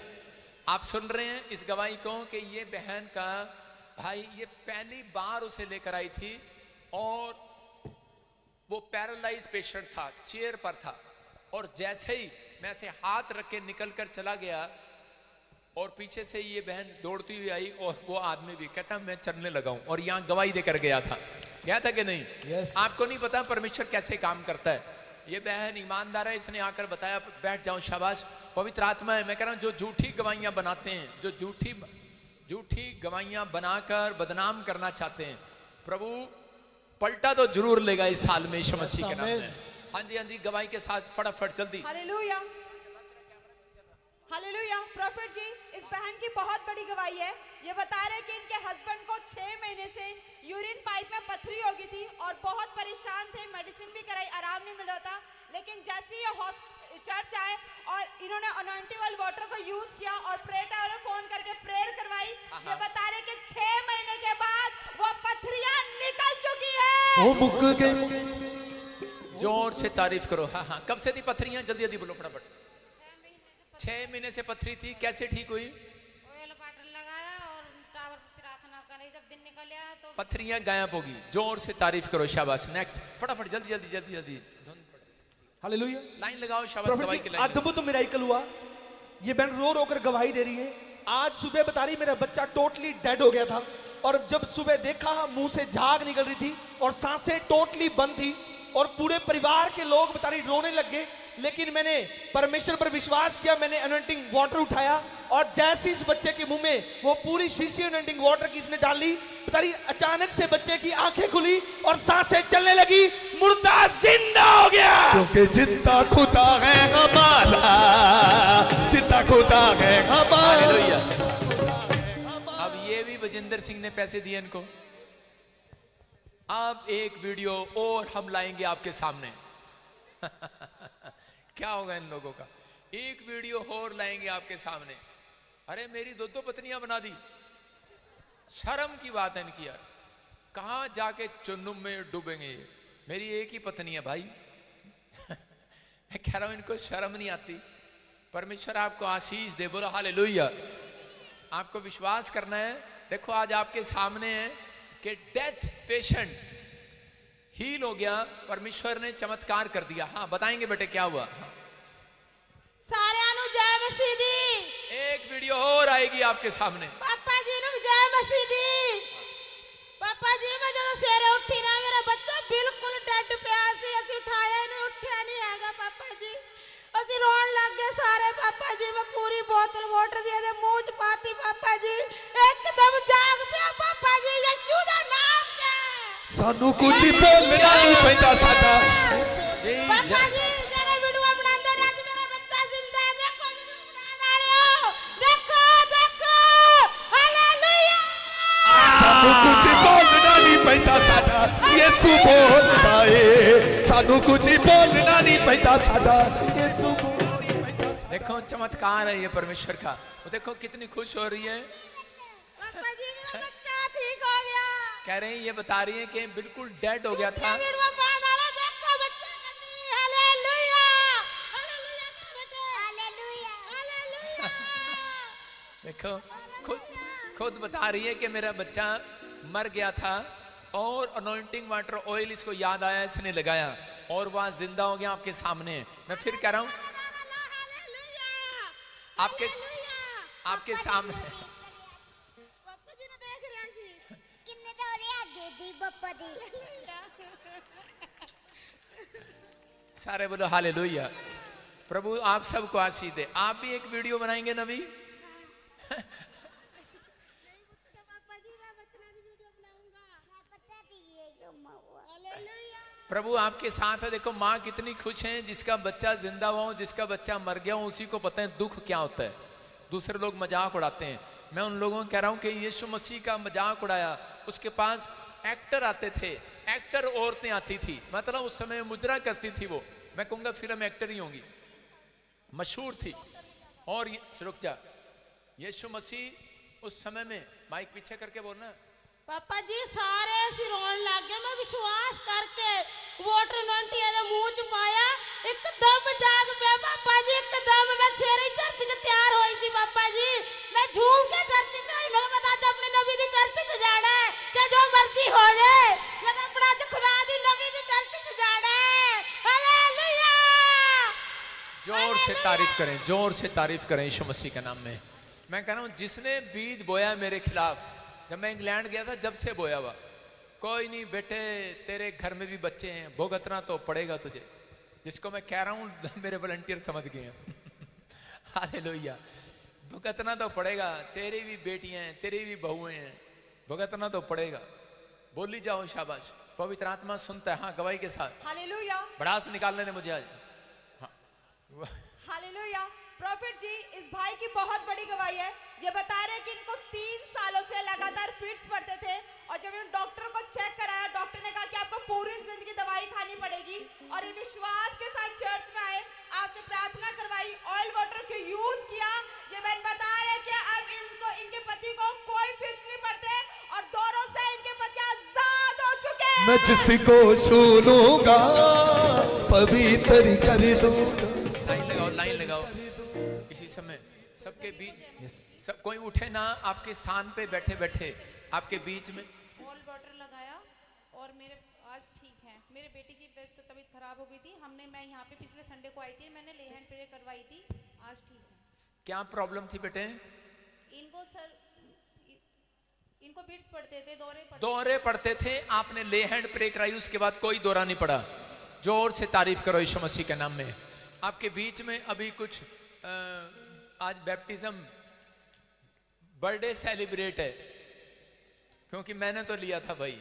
आप सुन रहे हैं इस गवाही को कि ये बहन का भाई ये पहली बार उसे लेकर आई थी और वो पैरालाइज पेशेंट था, चेयर पर था, और जैसे ही मैं ऐसे हाथ रख के निकल कर चला गया और पीछे से ये बहन दौड़ती हुई आई और वो आदमी भी कहता मैं चलने लगा हूं, और यहाँ गवाही देकर गया था कि नहीं? Yes. आपको नहीं पता परमेश्वर कैसे काम करता है। ये बहन ईमानदार है, इसने आकर बताया बैठ जाओ, शाबाश, पवित्र आत्मा है। मैं कह रहा हूं जो झूठी गवाहियां बनाते हैं, जो झूठी गवाहियां बनाकर बदनाम करना चाहते हैं, प्रभु पलटा तो जरूर लेगा इस साल में यीशु मसीह के नाम में। हाँ जी गवाही के साथ फटाफट जल्दी। Hallelujah hallelujah. प्रॉफिट जी इस बहन की बहुत बड़ी गवाही है। ये बता रहे कि इनके हस्बैंड को 6 महीने से यूरिन पाइप में पथरी हो गई थी और बहुत परेशान थे, मेडिसिन भी कराई, आराम नहीं मिल रहा था। लेकिन जैसे ही चर्च आए और इन्होंने अनॉइंटिंग ऑयल वाटर को यूज किया और प्रेयर टावर में फोन करके प्रेयर करवाई, ये बता रहे कि 6 महीने के बाद वो पथरियां निकल चुकी है। ओ मुक गई। जोर से तारीफ करो। हाँ कब से थी पथरियां? जल्दी जल्दी बोलो फटाफट। 6 महीने से पथरी थी, कैसे ठीक हुई? ऑयल वाटर लगाया और टावर पर प्रार्थना करी, जब दिन निकल आया तो पथरियां गायब होगी। जोर से तारीफ करो, शाबाश। नेक्स्ट फटाफट जल्दी हालेलुया। लाइन लगाओ, शाबाश। गवाही की लाइन अद्भुत मिरेकल हुआ। ये बहन रो रो कर गवाही दे रही है। आज सुबह बता रही मेरा बच्चा टोटली डेड हो गया था, और जब सुबह देखा मुंह से झाग निकल रही थी और सांसें टोटली बंद थी, और पूरे परिवार के लोग बता रही रोने लग गए लेकिन मैंने परमेश्वर पर विश्वास किया, मैंने अनॉइंटिंग वाटर उठाया और जैसे इस बच्चे के मुंह में वो पूरी शीशी अनॉइंटिंग वाटर की इसने डाली, पता नहीं अचानक से बच्चे की आंखें खुली और सांसें चलने लगी, मुर्दा जिंदा हो गया। क्योंकि जितना खुदा है हमारा, जितना खुदा है हमारा। हालेलुया। अब ये भी बजिंदर सिंह ने पैसे दिए इनको। अब एक वीडियो और हम लाएंगे आपके सामने। क्या होगा इन लोगों का? एक वीडियो और लाएंगे आपके सामने। अरे मेरी दो पत्नियां बना दी, शर्म की बात है इनकी यार। कहां जाके चुन्नुम में डूबेंगे ये? मेरी एक ही पत्नी है भाई। मैं कह रहा हूं इनको शर्म नहीं आती। परमेश्वर आपको आशीष दे, बोलो हालेलुया। आपको विश्वास करना है। देखो आज आपके सामने है कि डेथ पेशेंट हील हो गया, परमेश्वर ने चमत्कार कर दिया। हाँ बताएंगे बेटे क्या हुआ? हाँ। सारे जय मसीह दी। एक वीडियो और आएगी आपके सामने। पापा जी ने जय मसीह दी। पापा जी मैं जो सवेरे उठी ना, मेरा बच्चा बिल्कुल डेड पिया सी, ਅਸੀਂ उठाया नहीं, उठा नहीं हैगा पापा जी। ਅਸੀਂ रोन लग गए सारे पापा जी। मैं पूरी बोतल वाटर दी दे मुंह च पाती पापा जी, एकदम जाग पिया पापा जी। यीशु दा नाम च सानू कुछ बोलना नहीं पैंदा साडा। पापा जी जेड़े वीडियो बनांदे ने, आज मेरा बच्चा जिंदा है। देखो वीडियो बनाने वालियो, देखो देखो, हालेलुया। सानू कुछ बोलना नहीं पैंदा साडा, यीशु बोलदा है। सानू कुछ बोलना नहीं पैंदा साडा, यीशु बोलदा है। देखो चमत्कार है ये परमेश्वर का। वो देखो कितनी खुश हो रही है। पापा जी मेरा बच्चा ठीक हो गया। कह रहे हैं, ये बता रही है कि बिल्कुल डेड हो गया था। वीडियो बनाने वाला देखो बच्चा कन्नी, हालेलुया हालेलुया बेटे, हालेलुया हालेलुया। देखो खुद बता रही है कि मेरा बच्चा मर गया था और अनॉइंटिंग वाटर ऑयल इसको याद आया, इसने लगाया और वह जिंदा हो गया आपके सामने। मैं फिर कह रहा हूं आपके सामने। पापा जी ने देख रहे सी किन्ने दौड़े आगे दी पापा दी। सारे बोलो हालेलुया। प्रभु आप सबको आशीष दे। आप भी एक वीडियो बनाएंगे नबी? प्रभु आपके साथ है। देखो माँ कितनी खुश है जिसका बच्चा जिंदा हुआ हो, जिसका बच्चा मर गया हो, उसी को पता है दुख क्या होता है। दूसरे लोग मजाक उड़ाते हैं। मैं उन लोगों को कह रहा हूं कि यीशु मसीह का मजाक उड़ाया। उसके पास एक्टर आते थे, एक्टर औरतें आती थी, मतलब उस समय मुजरा करती थी वो। मैं कहूंगा फिल्म एक्टर ही होंगी, मशहूर थी। और रुक जा, यीशु मसीह उस समय में, माइक पीछे करके बोलना। पापा जी सारे ਅਸੀਂ रोन लग गए। मैं विश्वास करके वाटर नंटी ਦੇ ਮੂੰਹ ਚ ਪਾਇਆ, एकदम जाग पे पापा जी, एकदम। मैं सवेरे चर्च ਚ ਤਿਆਰ ਹੋਈ ਸੀ पापा जी। मैं झूम के चर्च ਚ आई। मैं पता था अपने नबी दी चर्च ਚ जाना है, चाहे जो मर्जी हो जाए। मैं अपना च खुदा दी नबी दी चर्च ਚ जाना है। हालेलुया। जोर से तारीफ करें, जोर से तारीफ करें यीशु मसीह के नाम में। मैं कह रहा हूं जिसने बीज बोया मेरे खिलाफ, जब मैं इंग्लैंड गया था जब से बोया हुआ। कोई नहीं बेटे, तेरे घर में भी बच्चे हैं, भुगतना तो पड़ेगा तुझे। जिसको मैं कह रहा हूं मेरे वॉलंटियर समझ गए हैं। हालेलुया। भुगतना तो पड़ेगा, तेरी भी बेटियां हैं, तेरी भी बहुएं हैं, भुगतना तो पड़ेगा। बोली जाओ शाबाश। पवित्र आत्मा सुनता है। हाँ गवाही के साथ हालेलुया। भड़ास निकालने दे मुझे आज। हाँ। हालेलुया। प्रॉफिट जी इस भाई की बहुत बड़ी गवाही है। ये बता रहे हैं कि इनको 3 सालों से लगातार फिट्स पड़ते थे और जब इन डॉक्टर को चेक कराया, डॉक्टर ने कहा कि आपको पूरी जिंदगी दवाई खानी पड़ेगी। और ये विश्वास के साथ चर्च में आए, आपसे प्रार्थना करवाई, ऑयल वाटर को यूज किया। ये बहन बता रहे कि अब इनको, इनके पति को कोई फिट्स नहीं पड़ते और दौरों से इनके पति आजाद हो चुके हैं। मैं जिसको छू लूंगा पवित्र कर दूंगा। लाइन लगाओ, लाइन लगाओ। इसी समय सबके बीच सब कोई उठे ना, आपके स्थान पे बैठे बैठे आपके बीच में ऑयल वाटर लगाया और मेरे आज ठीक है। मेरे बेटे की तबीयत खराब हो गई थी। मैं यहाँ पे पिछले संडे को आई थी, मैंने ले हैंड प्रेयर करवाई थी, आज ठीक है। क्या प्रॉब्लम थी बेटे? इनको सर, इनको बीट्स पड़ते थे, दौरे पड़ते थे। आपने ले हैंड प्रे कराई, उसके बाद कोई दौरा नहीं पड़ा। जोर से तारीफ करो यीशु मसीह के नाम में। आपके बीच में अभी कुछ आज बैप्टिज्म बर्थडे सेलिब्रेट है, क्योंकि मैंने तो लिया था भाई,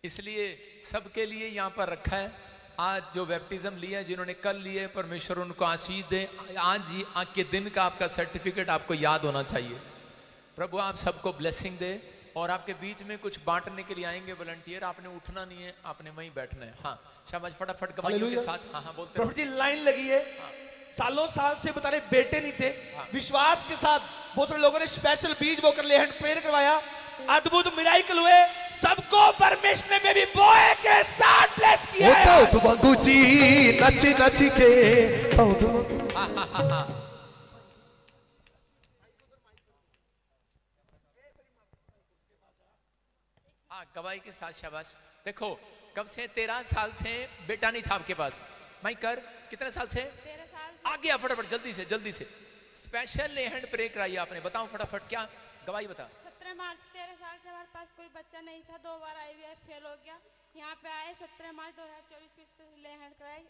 इसलिए सबके लिए यहाँ पर रखा है। आज जो बैप्टिज्म लिया है, जिन्होंने कल लिए, परमेश्वर उनको आशीष दे। आज के दिन का आपका सर्टिफिकेट आपको याद होना चाहिए। प्रभु आप सबको ब्लेसिंग दे। और आपके बीच में कुछ बांटने के लिए आएंगे वॉलंटियर, आपने उठना नहीं है, आपने वहीं बैठना है। हाँ शाबाश, फटाफट गवाहियों के साथ। हाँ हाँ बोलते प्रभु जी लाइन लगी है। सालों साल से बता रहे बेटे नहीं थे, विश्वास के साथ बहुत सारे लोगों ने स्पेशल बीज बोकर ले हैंड प्रेयर करवाया, अद्भुत मिराकल हुए, सबको परमेश्वर ने बेबी बॉय के साथ ब्लेस किया है। वो तो बंगुची नची नची के गवाही के साथ। शाबाश। देखो कब से 13 साल से बेटा नहीं था आपके पास। माइक कर, कितने साल से? 13 साल से। आ गया फटाफट, जल्दी से स्पेशल हैंड प्रे कराइए आपने। बताओ फटाफट, क्या गवाही बता। 17 मार्च 13 साल से हमारे पास कोई बच्चा नहीं था, 2 बार IVF फेल हो गया। यहाँ पे आए 17 मार्च 2024 को स्पेशल हैंड कराई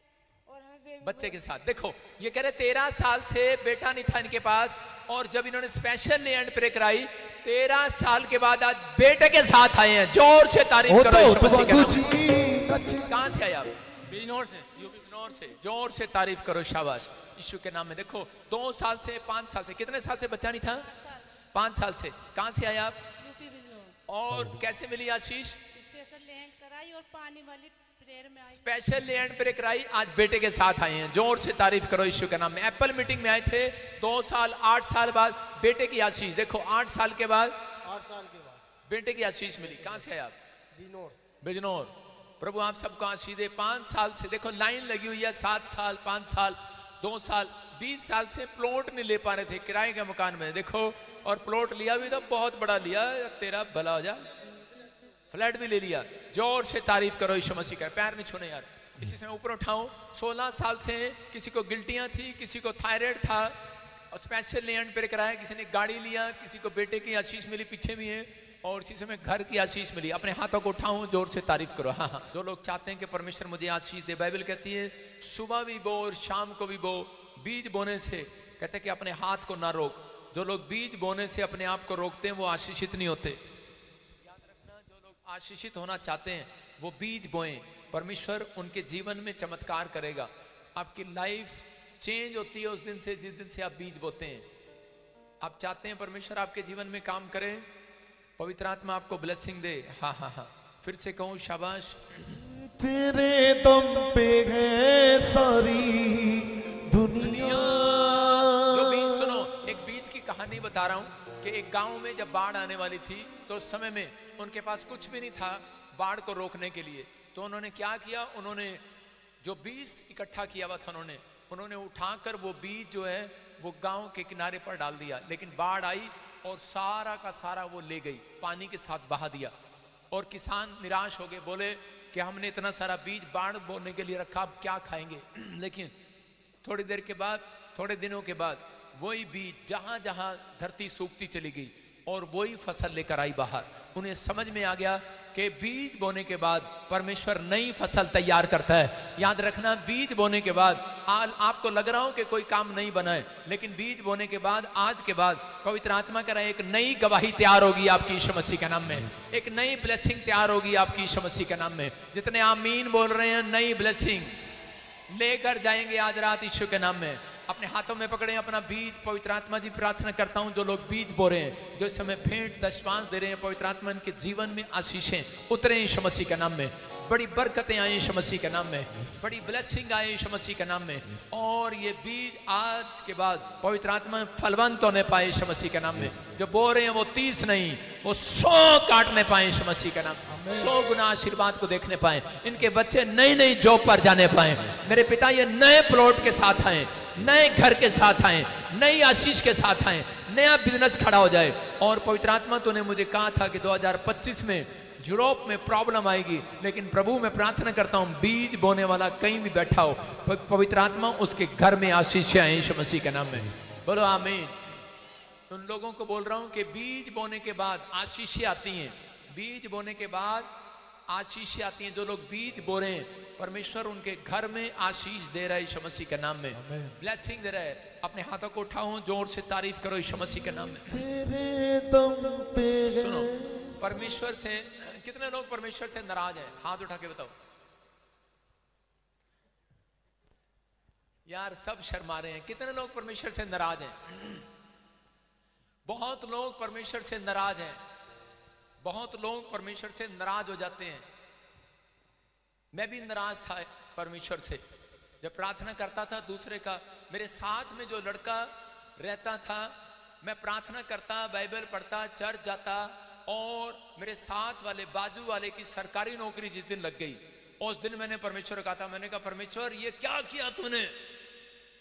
और हमें बच्चे के साथ। देखो ये कह रहे 13 साल से बेटा नहीं था इनके पास, और जब इन्होंने स्पेशल हैंड प्रे कराई 13 साल के बाद आज बेटे के साथ आए हैं। जोर से तारीफ करो। कहां से आए आप? बिजनौर से, यूपी बिजनौर से। जोर से तारीफ करो, शाबाश यीशु के नाम में। देखो 2 साल से 5 साल से, कितने साल से बच्चा नहीं था? 5 साल से। कहां से आए आप? यूपी बिजनौर। और कैसे मिली आशीष? स्पेशल हैंड कराई और पानी वाली प्रेयर में आई। स्पेशल हैंड प्रे कराई, आज बेटे के साथ आए हैं। जोर से तारीफ करो यीशु के नाम में। एप्पल मीटिंग में आए थे 2 साल 8 साल बाद बेटे की आशीष। देखो 8 साल के बाद बेटे की आशीष मिली। कहां से आए आप? बिजनौर। प्रभु आप सबको आशीष दे। 5 साल से देखो लाइन लगी हुई है, 7 साल 5 साल 2 साल 20 साल से प्लॉट नहीं ले पा रहे थे किराए के मकान में। देखो और प्लॉट लिया भी तो बहुत बड़ा लिया, तेरा भला हो जा, फ्लैट भी ले लिया। जोर से तारीफ करो यीशु मसीह का। पैर नहीं छूने यार, इसी समय ऊपर उठाऊं। 16 साल से किसी को गिल्टियां थी, किसी को थायराइड था, और स्पेशल हैंड प्रे कराया। किसी ने गाड़ी लिया, किसी को बेटे की आशीष मिली, पीछे भी है, और इसी समय घर की आशीष मिली। अपने हाथों को उठाऊं, जोर से तारीफ करो। हाँ हाँ, जो लोग चाहते हैं कि परमेश्वर मुझे आशीष दे, बाइबल कहती है सुबह भी बो और शाम को भी बो। बीज बोने से कहते हैं कि अपने हाथ को ना रोक। जो लोग बीज बोने से अपने आप को रोकते हैं वो आशीषित नहीं होते। याद रखना, जो लोग आशीषित होना चाहते हैं वो बीज बोएं, परमेश्वर उनके जीवन में चमत्कार करेगा। आपकी लाइफ चेंज होती है उस दिन से जिस दिन से आप बीज बोते हैं। आप चाहते हैं परमेश्वर आपके जीवन में काम करे, पवित्र आत्मा आपको ब्लेसिंग दे। हाँ हाँ हाँ, फिर से कहूँ शाबाश। तेरे दम पे है सारी दुनिया। जो बीज, सुनो एक बीज की कहानी बता रहा हूँ कि एक गांव में जब बाढ़ आने वाली थी तो उस समय में उनके पास कुछ भी नहीं था बाढ़ को रोकने के लिए। तो उन्होंने क्या किया, उन्होंने जो बीज इकट्ठा किया हुआ था उन्होंने उठाकर वो बीज जो है वो गांव के किनारे पर डाल दिया। लेकिन बाढ़ आई और सारा का सारा वो ले गई, पानी के साथ बहा दिया। और किसान निराश हो गए, बोले कि हमने इतना सारा बीज बाढ़ बोने के लिए रखा, अब क्या खाएंगे। लेकिन थोड़ी देर के बाद, थोड़े दिनों के बाद वही बीज जहां जहां धरती सूखती चली गई और वही फसल लेकर आई बाहर। उन्हें समझ में आ गया कि बीज बोने के बाद परमेश्वर नई फसल तैयार करता है। याद रखना, बीज बोने के बाद आपको लग रहा हो कि कोई काम नहीं बना है, लेकिन बीज बोने के बाद, आज के बाद पवित्र आत्मा कह रहा है एक नई गवाही तैयार होगी आपकी यीशु मसीह के नाम में। एक नई ब्लेसिंग तैयार होगी आपकी यीशु मसीह के नाम में। जितने आमीन बोल रहे हैं, नई ब्लेसिंग लेकर जाएंगे आज रात यीशु के नाम में। अपने हाथों में पकड़े अपना बीज। पवित्र आत्मा जी प्रार्थना करता हूं जो लोग बीज बो रहे हैं, जो इस समय भेंट दशमांश दे रहे हैं, पवित्र आत्मा इनके जीवन में आशीषें उतरे यीशु मसीह के नाम में। बड़ी बरकतें आए यीशु मसीह के नाम में, बड़ी ब्लेसिंग आए यीशु मसीह के नाम में। और ये बीज आज के बाद पवित्र आत्मा में फलवंत होने पाए यीशु मसीह के नाम में। जो बो रहे हैं वो 30 नहीं, वो 100 काटने पाए यीशु मसीह के नाम, 100 गुना आशीर्वाद को देखने पाए। इनके बच्चे नई नई जॉब पर जाने पाए। मेरे पिता ये नए प्लॉट के साथ आए, नए घर के साथ आए, नई आशीष के साथ आए, नया बिजनेस खड़ा हो जाए। और पवित्र आत्मा तूने मुझे कहा था कि 2025 में यूरोप में प्रॉब्लम आएगी, लेकिन प्रभु मैं प्रार्थना करता हूं बीज बोने वाला कहीं भी बैठा हो, पवित्र आत्मा उसके घर में आशीष आए यीशु मसीह के नाम में। बोलो आमीन। उन लोगों को बोल रहा हूं कि बीज बोने के बाद आशीषें आती हैं। बीज बोने के बाद आशीष आती है। जो लोग बीज बो रहे हैं, परमेश्वर उनके घर में आशीष दे रहा है यीशु मसीह के नाम में, ब्लेसिंग दे रहा है। अपने हाथों को उठाओ, जोर से तारीफ करो यीशु मसीह के नाम में। तेरे दम पे सुनो, परमेश्वर से कितने लोग परमेश्वर से नाराज हैं? हाथ उठा के बताओ यार, सब शर्मा रहे हैं। कितने लोग परमेश्वर से नाराज हैं? बहुत लोग परमेश्वर से नाराज हैं। बहुत लोग परमेश्वर से नाराज हो जाते हैं। मैं भी नाराज था परमेश्वर से जब प्रार्थना करता था दूसरे का। मेरे साथ में जो लड़का रहता था, मैं प्रार्थना करता, बाइबल पढ़ता, चर्च जाता, और मेरे साथ वाले बाजू वाले की सरकारी नौकरी जिस दिन लग गई, उस दिन मैंने परमेश्वर को कहा था, मैंने कहा परमेश्वर ये क्या किया तूने,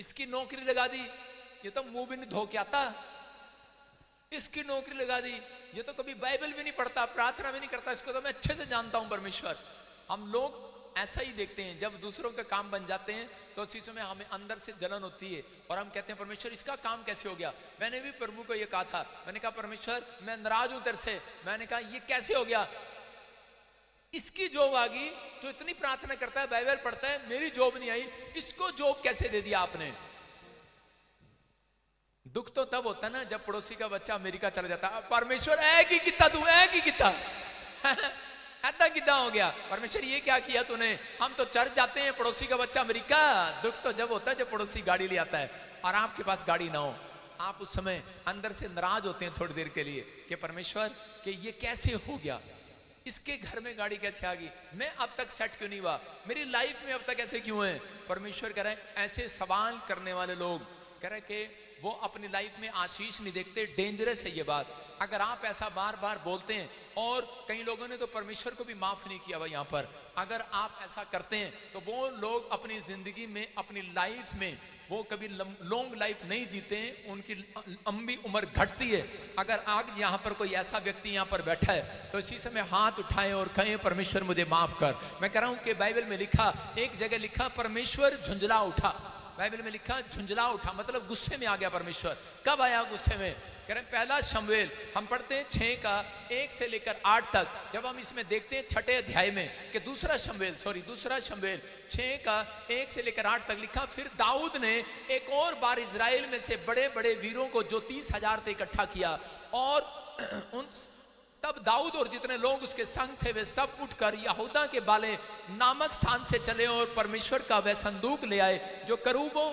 इसकी नौकरी लगा दी, ये तो मुंह भी नहीं धो के आता, इसकी नौकरी लगा दी, ये तो कभी बाइबल भी नहीं पढ़ता, प्रार्थना भी नहीं करता, इसको तो मैं अच्छे से जानता हूं परमेश्वर। हम लोग ऐसा ही देखते हैं, जब दूसरों के काम बन जाते हैं तो उसी समय हमें अंदर से जलन होती है और हम कहते हैं परमेश्वर इसका काम कैसे हो गया। मैंने भी प्रभु को ये कहा था, मैंने कहा परमेश्वर मैं नाराज हूं तेरे से, मैंने कहा ये कैसे हो गया, इसकी जॉब आ गई, जो इतनी प्रार्थना करता है, बाइबल पढ़ता है, मेरी जॉब नहीं आई, इसको जॉब कैसे दे दिया आपने। दुख तो तब होता ना जब पड़ोसी का बच्चा अमेरिका चला जाता, परमेश्वर ऐ की किता तू, ऐ की किता ऐसा कितना हो गया, परमेश्वर ये क्या किया तूने। हम तो चर्च जाते हैं, पड़ोसी का बच्चा अमेरिका। दुख तो जब होता है जब पड़ोसी गाड़ी ले आता है और आपके पास गाड़ी ना हो, आप उस समय अंदर से नाराज होते हैं थोड़ी देर के लिए कि परमेश्वर कि ये कैसे हो गया, इसके घर में गाड़ी कैसे आ गई, मैं अब तक सेट क्यों नहीं हुआ, मेरी लाइफ में अब तक ऐसे क्यों है। परमेश्वर कह रहे हैं ऐसे सवाल करने वाले लोग कह रहे कि वो अपनी लाइफ में आशीष नहीं देखते। डेंजरस है ये बात। अगर आप ऐसा बार बार बोलते हैं, और कई लोगों ने तो परमेश्वर को भी माफ नहीं किया भाई यहाँ पर, अगर आप ऐसा करते हैं तो वो लोग अपनी जिंदगी में, अपनी लाइफ में वो कभी लॉन्ग लाइफ नहीं जीते हैं, उनकी लंबी उम्र घटती है। अगर आज यहाँ पर कोई ऐसा व्यक्ति यहाँ पर बैठा है तो इसी समय हाथ उठाएं और कहें परमेश्वर मुझे माफ कर। मैं कह रहा हूँ कि बाइबल में लिखा, एक जगह लिखा परमेश्वर झुंझला उठा, बाइबल में लिखा झुंझला उठा, मतलब गुस्से में आ गया परमेश्वर। कब आया गुस्से में? कह रहे हैं पहला शमूएल हम पढ़ते हैं 6 का 1 से लेकर 8 तक, जब हम इसमें देखते हैं 6ठे अध्याय में कि दूसरा शमूएल 6 का 1 से लेकर 8 तक लिखा, फिर दाऊद ने एक और बार इजराइल में से बड़े बड़े वीरों को जो 30,000 थे इकट्ठा किया, और उन तब दाऊद और जितने लोग उसके संग थे वे सब उठकर यहूदा के बाले नामक स्थान से चले और परमेश्वर का वह संदूक ले आए जो करूबों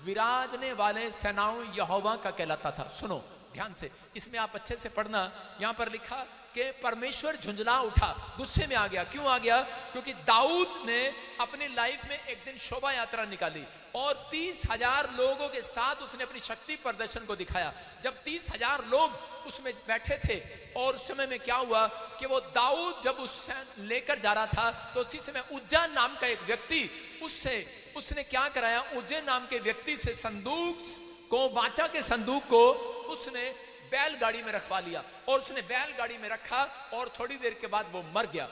विराजने वाले सेनाओं यहोवा का कहलाता था। सुनो ध्यान से, इसमें आप अच्छे से पढ़ना। यहाँ पर लिखा कि परमेश्वर झुंझला उठा, गुस्से में आ गया। क्यों आ गया? क्योंकि दाऊद ने अपनी लाइफ में एक दिन शोभा यात्रा निकाली और 30,000 लोगों के साथ उसने अपनी शक्ति प्रदर्शन को दिखाया। जब 30,000 लोग उसमें बैठे थे और उस समय में क्या हुआ कि वो दाऊद जब उससे लेकर जा रहा था तो उसी समय उज्जा नाम का एक व्यक्ति उसने क्या कराया, उज्जै नाम के व्यक्ति से संदूक को, वाचा के संदूक को उसने बैलगाड़ी में रखवा लिया और उसने बैलगाड़ी में रखा और थोड़ी देर के बाद वो मर गया।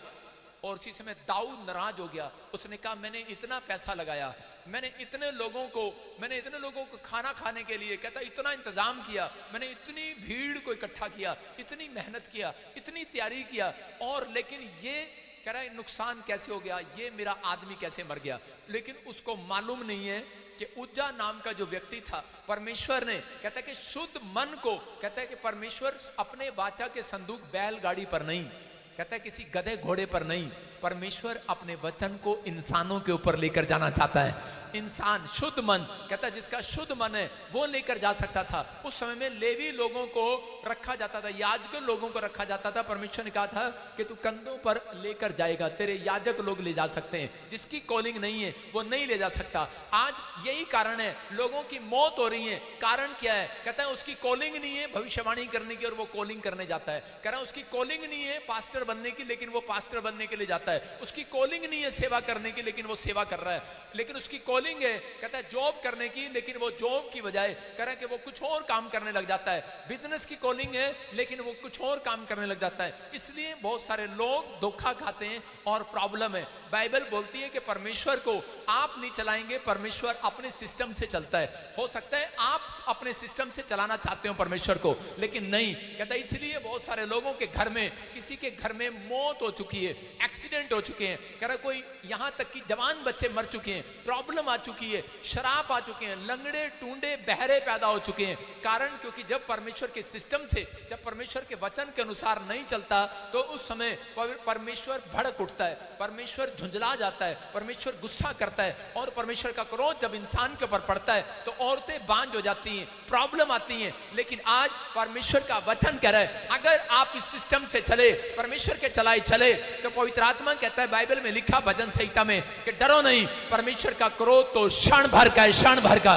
और उसी समय दाऊद नाराज हो गया। उसने कहा मैंने इतना पैसा लगाया, मैंने इतने लोगों को खाना खाने के लिए कहता इतना इंतजाम किया, मैंने इतनी भीड़ को इकट्ठा किया, इतनी मेहनत किया, इतनी तैयारी किया, और लेकिन ये कह रहा है नुकसान कैसे हो गया, ये मेरा आदमी कैसे मर गया। लेकिन उसको मालूम नहीं है कि उज्जा नाम का जो व्यक्ति था, परमेश्वर ने कहता है कि शुद्ध मन को, कहता है कि परमेश्वर अपने वाचा के संदूक बैलगाड़ी पर नहीं, कहता है किसी गधे घोड़े पर नहीं, परमेश्वर अपने वचन को इंसानों के ऊपर लेकर जाना चाहता है। इंसान शुद्ध मन, कहता है जिसका शुद्ध मन है वो लेकर जा सकता था। उस समय में लेवी लोगों को रखा जाता था, याजक लोगों को रखा जाता था। परमेश्वर ने कहा था कि तू कंधों पर लेकर जाएगा, तेरे याजक लोग ले जा सकते हैं, जिसकी कॉलिंग नहीं है वो नहीं ले जा सकता। आज यही कारण है लोगों की मौत हो रही है। कारण क्या है? कहता है उसकी कॉलिंग नहीं है भविष्यवाणी करने की और वो कॉलिंग करने जाता है। कह रहा है उसकी कॉलिंग नहीं है पास्टर बनने की, लेकिन वो पास्टर बनने के लिए जाता है। है। उसकी कॉलिंग नहीं है सेवा करने की, लेकिन वो सेवा कर रहा है। लेकिन उसकी कॉलिंग है, कहता है जॉब करने की, लेकिन वो जॉब की बजाय कह रहा है कि वो कुछ और काम करने लग जाता है। बिजनेस की कॉलिंग है, लेकिन वो कुछ और काम करने लग जाता है। इसलिए बहुत सारे लोग धोखा खाते हैं और प्रॉब्लम है। बाइबल बोलती है कि परमेश्वर को आप नहीं चलाएंगे, परमेश्वर अपने सिस्टम से चलता है। हो सकता है आप अपने सिस्टम से चलाना चाहते हो परमेश्वर को, लेकिन नहीं। कहता है इसलिए बहुत सारे लोगों के घर में, किसी के घर में मौत हो चुकी है, एक्सीडेंट हो चुके हैं, कह रहा कोई यहां तक कि जवान बच्चे मर चुके हैं, प्रॉब्लम आ चुकी है, शराब आ चुके हैं, लंगड़े टूंडे बहरे पैदा हो चुके हैं। कारण क्योंकि जब परमेश्वर के सिस्टम से, जब परमेश्वर के वचन के अनुसार नहीं चलता, तो उस समय परमेश्वर भड़क उठता है, परमेश्वर झुंझला जाता है, परमेश्वर गुस्सा करता है, और परमेश्वर का क्रोध जब इंसान के ऊपर पड़ता है तो औरतें बांझ हो जाती हैं, प्रॉब्लम आती हैं। लेकिन आज परमेश्वर का वचन कह रहा है अगर आप इस सिस्टम से चले, परमेश्वर के चलाए चले, तो पवित्र आत्मा कहता है बाइबल में लिखा भजन संहिता में कि डरो नहीं, परमेश्वर का क्रोध तो क्षण भर का है, क्षण भर का।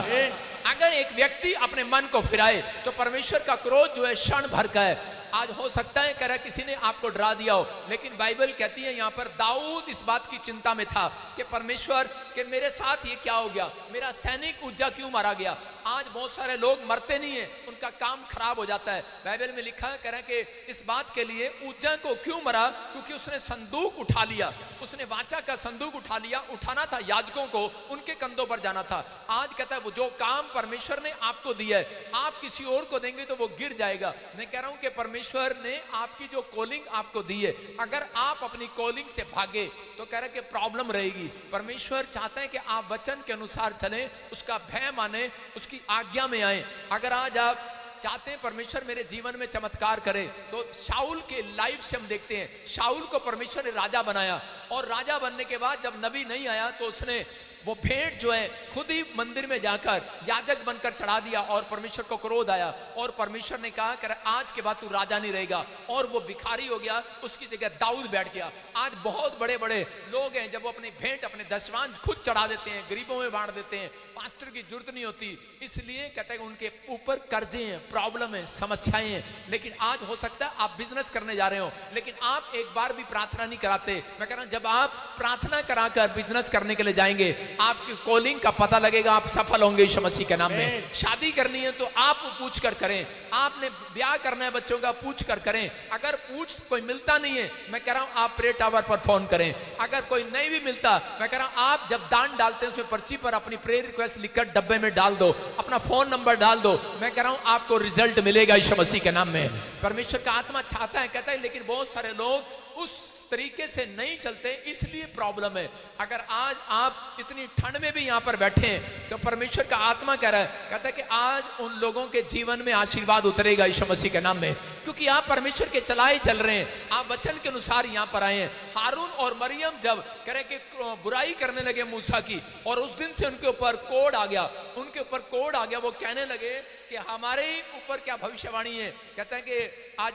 अगर एक व्यक्ति अपने मन को फिराए तो परमेश्वर का क्रोध जो है क्षण भर का है। आज हो सकता है कह रहा किसी ने आपको डरा दिया हो, लेकिन बाइबल कहती है यहाँ पर दाऊद इस बात की चिंता में था कि परमेश्वर के मेरे साथ ये क्या हो गया, मेरा सैनिक उज्जा क्यों मारा गया। आज बहुत सारे लोग मरते नहीं है, उनका काम खराब हो जाता है। बाइबल में लिखा है कह रहा कि इस बात के लिए उज्जा को क्यों मरा, क्योंकि उसने संदूक उठा लिया, उसने वाचा का संदूक उठा लिया। उठाना था याजकों को, उनके कंधों पर जाना था। आज कहता है वो जो काम परमेश्वर ने आपको दिया है, आप किसी और को देंगे तो वो गिर जाएगा। मैं कह रहा हूं कि परमेश्वर ने आपकी जो कॉलिंग आपको दी है, अगर आप अपनी कॉलिंग से भागे तो कह रहे कि प्रॉब्लम रहेगी। परमेश्वर चाहता है कि आप वचन के अनुसार चलें, उसका भय माने, उसकी आज्ञा में आए। अगर आज आप चाहते हैं परमेश्वर मेरे जीवन में चमत्कार करे, तो शाऊल के लाइफ से हम देखते हैं, शाऊल को परमेश्वर ने राजा बनाया, और राजा बनने के बाद जब नबी नहीं आया तो उसने वो भेंट जो है खुद ही मंदिर में जाकर याजक बनकर चढ़ा दिया, और परमेश्वर को क्रोध आया, और परमेश्वर ने कहा कि आज के बाद तू राजा नहीं रहेगा, और वो भिखारी हो गया, उसकी जगह दाऊद बैठ गया। आज बहुत बड़े बड़े लोग हैं जब वो अपनी भेंट, अपने दशवांश खुद चढ़ा देते हैं, गरीबों में बांट देते हैं, पास्टर की जरूरत नहीं होती। इसलिए कहते हैं उनके ऊपर कर्जे हैं, प्रॉब्लम है, समस्याएं हैं। लेकिन आज हो सकता है आप बिजनेस करने जा रहे हो, लेकिन आप एक बार भी प्रार्थना नहीं कराते। मैं कह रहा हूं जब आप प्रार्थना कराकर बिजनेस करने के लिए जाएंगे, आपकी कॉलिंग का पता लगेगा, आप सफल होंगे यीशु मसीह के नाम में। शादी करनी है तो आप पूछ कर करें, आपने ब्याह करना है बच्चों का पूछ कर करें। अगर पूछ कोई मिलता नहीं है, मैं कह रहा हूं आप प्रेयर टावर पर फोन करें। अगर कोई नहीं भी मिलता, मैं कह रहा हूं आप जब दान डालते हैं उसमें पर्ची पर अपनी प्रेयर रिक्वेस्ट लिखकर डब्बे में डाल दो, अपना फोन नंबर डाल दो। मैं कह रहा हूं आपको रिजल्ट मिलेगा यीशु मसीह के नाम में। परमेश्वर का आत्मा चाहता है, कहता है, लेकिन बहुत सारे लोग उस तरीके से नहीं चलते, इसलिए प्रॉब्लम है। अगर आज आप इतनी ठंड में भी यहां पर बैठे हैं तो परमेश्वर का आत्मा कह रहा है, कहता है कि आज उन लोगों के जीवन में आशीर्वाद उतरेगा यीशु मसीह के नाम में, क्योंकि आप परमेश्वर के चलाए चल रहे हैं, आप वचन के अनुसार यहां पर आए हैं। हारून और मरियम जब कह रहे कि बुराई करने लगे मूसा की, और उस दिन से उनके ऊपर कोड आ गया, उनके ऊपर कोड आ गया, वो कहने लगे कि हमारे ही ऊपर क्या भविष्यवाणी है। कहते हैं कि आज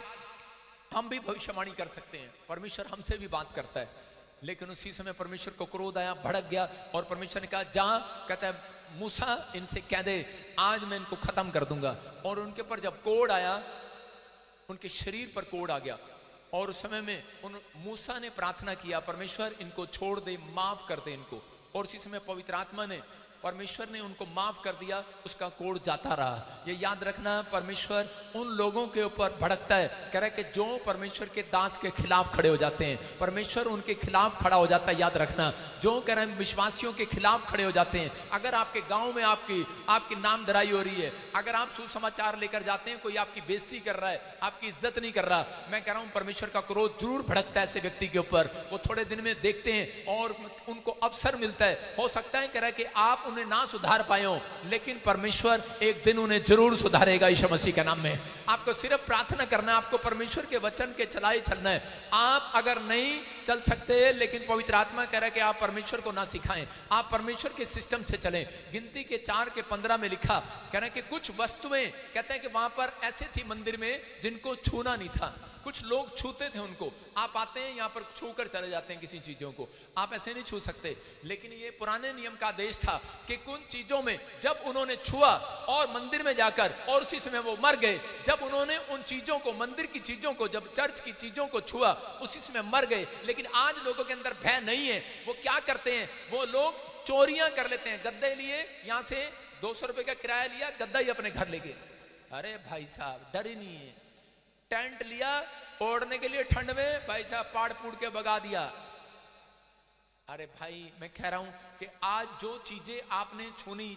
हम भी भविष्यवाणी कर सकते हैं, परमेश्वर हमसे भी बात करता है। लेकिन उसी समय परमेश्वर को क्रोध आया, भड़क गया, और परमेश्वर ने कहा जा, कहता है मूसा इनसे कह दे आज मैं इनको खत्म कर दूंगा। और उनके ऊपर जब कोड आया, उनके शरीर पर कोड आ गया, और उस समय में उन मूसा ने प्रार्थना किया, परमेश्वर इनको छोड़ दे, माफ कर दे इनको। और उसी समय पवित्र आत्मा ने, परमेश्वर ने उनको माफ कर दिया, उसका कोड जाता रहा। ये याद रखना, परमेश्वर उन लोगों के ऊपर भड़कता है, कह रहा है कि जो परमेश्वर के दास के खिलाफ खड़े हो जाते हैं, परमेश्वर उनके खिलाफ खड़ा हो जाता है। याद रखना, जो कह रहे हैं विश्वासियों के खिलाफ खड़े हो जाते हैं। अगर आपके गांव में आपकी नामधराई हो रही है, अगर आप सुसमाचार लेकर जाते हैं, कोई आपकी बेइज्जती कर रहा है, आपकी इज्जत नहीं कर रहा, मैं कह रहा हूं परमेश्वर का क्रोध जरूर भड़कता है ऐसे व्यक्ति के ऊपर। वो थोड़े दिन में देखते हैं और उनको अवसर मिलता है। हो सकता है कह रहा है कि आप उन्हें ना सुधार पाए हो, लेकिन परमेश्वर एक दिन उन्हें जरूर सुधारेगा यीशु मसीह के नाम में। आपको सिर्फ प्रार्थना करना है, आपको परमेश्वर के वचन के चलाए चलना है। आप अगर नहीं चल सकते, लेकिन पवित्र आत्मा कह रहा है कि आप परमेश्वर को ना सिखाएं, आप परमेश्वर के सिस्टम से चलें। गिनती के 4:15 में लिखा, कह रहा है कि कुछ वस्तुएं, कहते हैं कि वहां पर ऐसे थी मंदिर में जिनको छूना नहीं था। कुछ लोग छूते थे उनको, आप आते हैं यहाँ पर छू कर चले जाते हैं किसी चीजों को, आप ऐसे नहीं छू सकते। लेकिन ये पुराने नियम का आदेश था कि कुछ चीजों में जब उन्होंने छुआ और मंदिर में जाकर, और उसी समय वो मर गए। जब उन्होंने उन चीजों को, मंदिर की चीजों को, जब चर्च की चीजों को छुआ, उसी समय मर गए। लेकिन आज लोगों के अंदर भय नहीं है। वो क्या करते हैं, वो लोग चोरियां कर लेते हैं। गद्दे लिए, यहां से 200 रुपए का किराया लिया, गद्दा ही अपने घर ले गए। अरे भाई साहब, डर ही नहीं है। टेंट लिया ओढ़ने के लिए ठंड में, भाई साहब पाड़ पूड़ के भगा दिया। अरे भाई, मैं कह रहा हूं कि आज जो चीजें आपने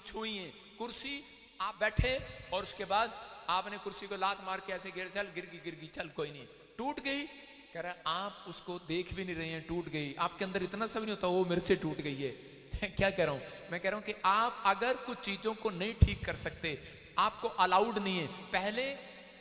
छुई हैं, कुर्सी आप बैठे और उसके बाद आपने कुर्सी को लात मार के ऐसे गिर गई, चल कोई नहीं, टूट गई। कह रहा आप उसको देख भी नहीं रहे हैं, टूट गई। आपके अंदर इतना सब नहीं होता, वो मेरे से टूट गई है। क्या कह रहा हूं, मैं कह रहा हूं कि आप अगर कुछ चीजों को नहीं ठीक कर सकते, आपको अलाउड नहीं है। पहले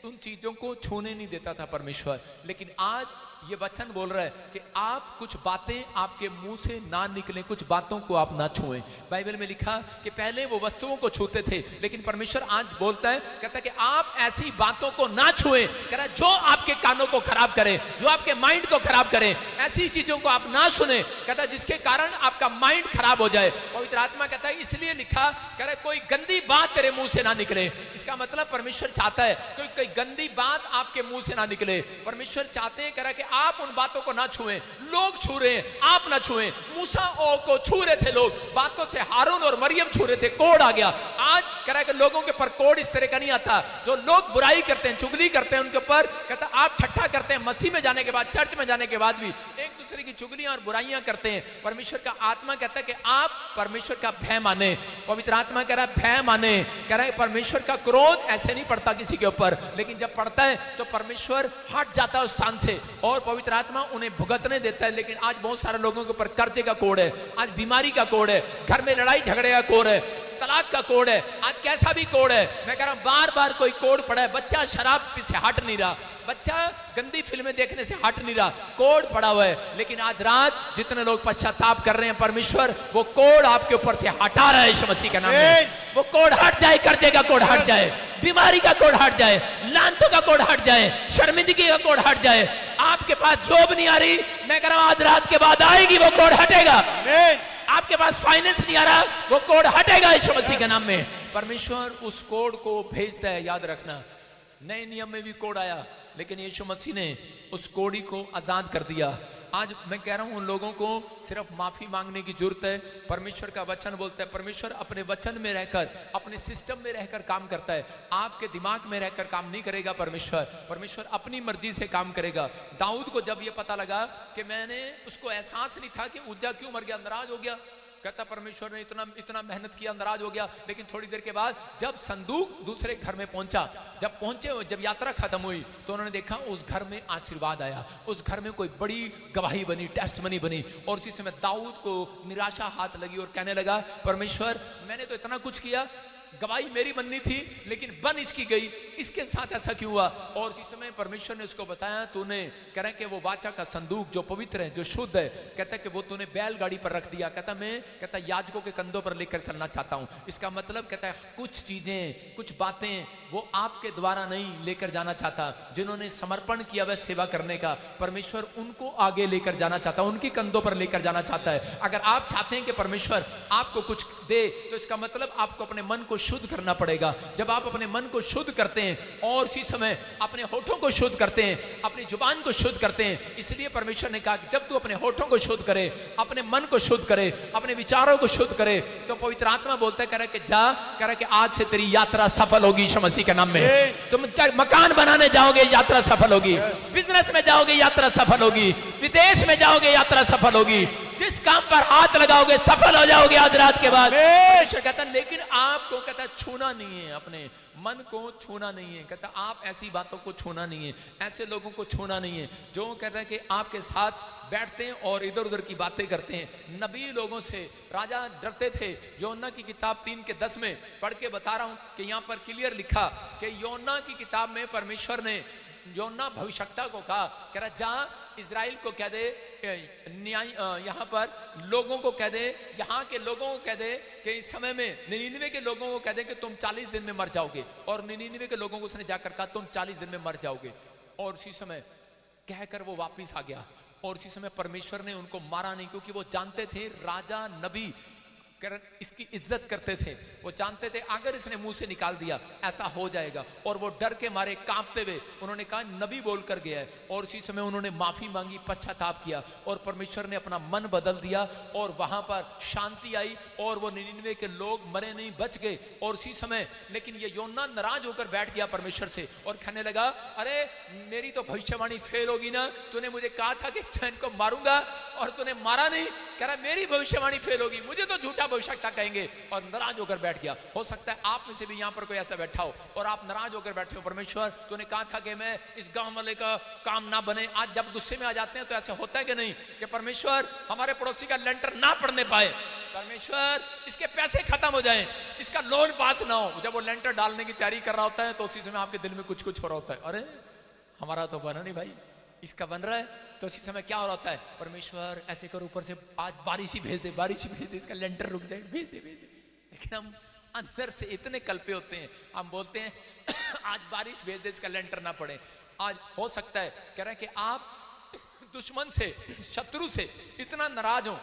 उन चीजों को छूने नहीं देता था परमेश्वर, लेकिन आज ये वचन बोल रहा है कि आप कुछ बातें आपके मुंह से ना निकलें, कुछ बातों को आप ना छुएं। बाइबल में लिखा कि पहले वो वस्तुओं को छूते थे, लेकिन परमेश्वर आज बोलता है, कहता है कि आप ऐसी बातों को ना छुएं। कह रहा है जो आपके कानों को खराब करे, जो आपके माइंड को खराब करे, ऐसी चीजों को आप ना सुने। कहता है जिसके कारण आपका माइंड खराब हो जाए। पवित्र आत्मा कहता है इसलिए लिखा, कह रहा है कोई गंदी बात तेरे मुंह से ना निकले। इसका मतलब परमेश्वर चाहता है कोई गंदी बात आपके मुंह से ना निकले। परमेश्वर चाहते हैं, कह रहा है कि आप उन बातों को ना छुएं। लोग छू रहे हैं, आप ना छुएं। मूसा को छू रहे थे लोग, बातों से हारून और मरियम छू रहे थे, कोड आ गया। आज कह रहा है कि लोगों के ऊपर कोड इस तरह का नहीं आता। जो लोग बुराई करते हैं, चुगली करते हैं, उनके ऊपर कहता आप ठट्ठा करते हैं। मसीह में जाने के बाद, चर्च में जाने के बाद भी एक दूसरे की चुगलियां और बुराइयां करते हैं। परमेश्वर का आत्मा कहता है कि आप परमेश्वर का भय माने। पवित्र आत्मा कह रहा है भय माने। कह रहा है परमेश्वर का क्रोध ऐसे नहीं पड़ता किसी के ऊपर, लेकिन जब पड़ता है तो परमेश्वर हट जाता है उस स्थान से और पवित्र आत्मा उन्हें भुगतने देता है। लेकिन आज बहुत सारे लोगों के ऊपर कर्जे का कोड है, आज बीमारी का कोड है, घर में लड़ाई झगड़े का कोड है, तलाक का कोड है, आज कैसा भी कोड है। मैं कह रहा हूं बार बार कोई कोड पड़ा है। बच्चा शराब से हट नहीं रहा, बच्चा गंदी फिल्में देखने से हट नहीं रहा, कोड पड़ा हुआ है। लेकिन आज रात जितने लोग पश्चाताप कर रहे हैं, परमेश्वर वो कोड आपके ऊपर से हटा रहा है यीशु मसीह के नाम में। वो कोड हट जाए, कर्जे का कोड हट जाए, बीमारी का कोड हट जाए, लानतों का कोड हट जाए, शर्मिंदगी का कोड हट जाए। आपके पास जॉब नहीं आ रही, मैं कह रहा हूं आज रात के बाद आएगी, वो कोड हटेगा। आपके पास फाइनेंस नहीं आ रहा, वो कोड हटेगा यीशु मसीह के नाम में। परमेश्वर उस कोड को भेजता है, याद रखना। नए नियम में भी कोड आया, लेकिन यीशु मसीह ने उस कोड़ी को आजाद कर दिया। आज मैं कह रहा हूं उन लोगों को सिर्फ माफी मांगने की जरूरत है। परमेश्वर का वचन बोलता है, परमेश्वर अपने वचन में रहकर, अपने सिस्टम में रहकर काम करता है। आपके दिमाग में रहकर काम नहीं करेगा परमेश्वर अपनी मर्जी से काम करेगा। दाऊद को जब ये पता लगा कि मैंने, उसको एहसास नहीं था कि उज्जा क्यों मर गया, नाराज हो गया। कहता परमेश्वर ने इतना मेहनत किया, नाराज हो गया। लेकिन थोड़ी देर के बाद जब संदूक दूसरे घर में पहुंचा, जब यात्रा खत्म हुई, तो उन्होंने देखा उस घर में आशीर्वाद आया, उस घर में कोई बड़ी गवाही बनी, टेस्टमनी बनी। और उसी समय दाऊद को निराशा हाथ लगी और कहने लगा, परमेश्वर मैंने तो इतना कुछ किया, गवाही मेरी बननी थी, लेकिन बन इसकी गई, इसके साथ ऐसा क्यों हुआ। और इसी समय परमेश्वर ने उसको बताया, तूने कह रहा है कि वो वाचा का संदूक जो पवित्र है, जो शुद्ध है, कहता है कि वो तूने बैलगाड़ी पर रख दिया। कहता याजकों के कंधों पर लेकर चलना चाहता हूं। इसका मतलब कहता है कुछ चीजें, कुछ बातें वो आपके द्वारा नहीं लेकर जाना चाहता। जिन्होंने समर्पण किया वह सेवा करने का, परमेश्वर उनको आगे लेकर जाना चाहता है, उनकी कंधों पर लेकर जाना चाहता है। अगर आप चाहते हैं कि परमेश्वर आपको कुछ दे, तो इसका मतलब आपको अपने मन को शुद्ध करना पड़ेगा। जब आप अपने मन को शुद्ध करते हैं और इसी समय अपने होठों को शुद्ध करते हैं, अपनी जुबान को शुद्ध करते हैं, इसलिए परमेश्वर ने कहा कि जब तू अपने होठों को शुद्ध करे, अपने मन को शुद्ध करे, अपने विचारों को शुद्ध करे, तो पवित्र आत्मा बोलता है, कह रहा है कि जा, कह रहा है कि आज से तेरी यात्रा सफल होगी यीशु मसीह के नाम में। तुम मकान बनाने जाओगे, यात्रा सफल होगी। बिजनेस में जाओगे, यात्रा सफल होगी। विदेश में जाओगे, यात्रा सफल होगी। जिस काम पर हाथ लगाओगे सफल हो जाओगे आज रात के बाद। कहता लेकिन आपको कहता छूना नहीं है, अपने मन को छूना नहीं है। कहता आप ऐसी बातों को छूना नहीं है, ऐसे लोगों को छूना नहीं है जो कह रहे हैं कि आपके साथ बैठते हैं और इधर उधर की बातें करते हैं। नबी लोगों से राजा डरते थे। योना की किताब 3:10 में पढ़ के बता रहा हूं कि यहाँ पर क्लियर लिखा कि योना की किताब में परमेश्वर ने योना भविष्यवक्ता को कहा, कह रहा जा इजराइल को कह दे, न्याय यहाँ पर लोगों को कह दे, यहाँ के लोगों को कह दे कि इस समय में निनिनवे के लोगों को कह दे कि तुम 40 दिन में मर जाओगे। और निनिनवे के लोगों को उसने जाकर कहा तुम 40 दिन में मर जाओगे। और उसी समय कहकर वो वापिस आ गया। और उसी समय परमेश्वर ने उनको मारा नहीं, क्योंकि वो जानते थे राजा नबी इसकी इज्जत करते थे। वो जानते थे अगर इसने मुंह से निकाल दिया ऐसा हो जाएगा, और वो डर के मारे कांपते हुए उन्होंने कहा नबी बोल कर गया है। और उसी समय उन्होंने माफी मांगी, पश्चाताप किया, और परमेश्वर ने अपना मन बदल दिया और वहां पर शांति आई और वो निनिवे के लोग मरे नहीं, बच गए। और उसी समय लेकिन ये योना नाराज होकर बैठ गया परमेश्वर से और कहने लगा अरे मेरी तो भविष्यवाणी फेल होगी ना, तूने मुझे कहा था कि चैन को मारूंगा और तूने मारा नहीं। कह रहा मेरी भविष्यवाणी फेल होगी, मुझे तो झूठा भविष्यवक्ता कहेंगे, और नाराज होकर बैठ गया। हो सकता है आप में से भी यहाँ पर कोई ऐसा बैठा हो और आप नाराज होकर बैठे हो, परमेश्वर तूने कहा था कि मैं इस गांव वाले का काम ना बने। आज जब गुस्से में आ जाते हैं तो ऐसा होता है कि नहीं कि परमेश्वर हमारे पड़ोसी का लेंटर ना पड़ने पाए, परमेश्वर इसके पैसे खत्म हो जाएं, इसका लोन पास ना हो। जब वो लेंटर डालने की तैयारी कर रहा होता है तो उसी समय आपके दिल में कुछ कुछ हो रहा होता है, अरे हमारा तो बना नहीं भाई, इसका बन रहा है। तो उसी समय क्या हो रहा होता है, परमेश्वर ऐसे कर ऊपर से आज बारिश ही भेज दे, बारिश ही भेज दे, इसका लेंटर रुक जाए, भेज दे भेज दे। लेकिन हम अंदर से इतने कल्पे होते हैं, हम बोलते हैं आज बारिश भेज दे, इसका लेंटर ना पड़े। आज हो सकता है कह रहे हैं कि आप दुश्मन से, शत्रु से इतना नाराज हो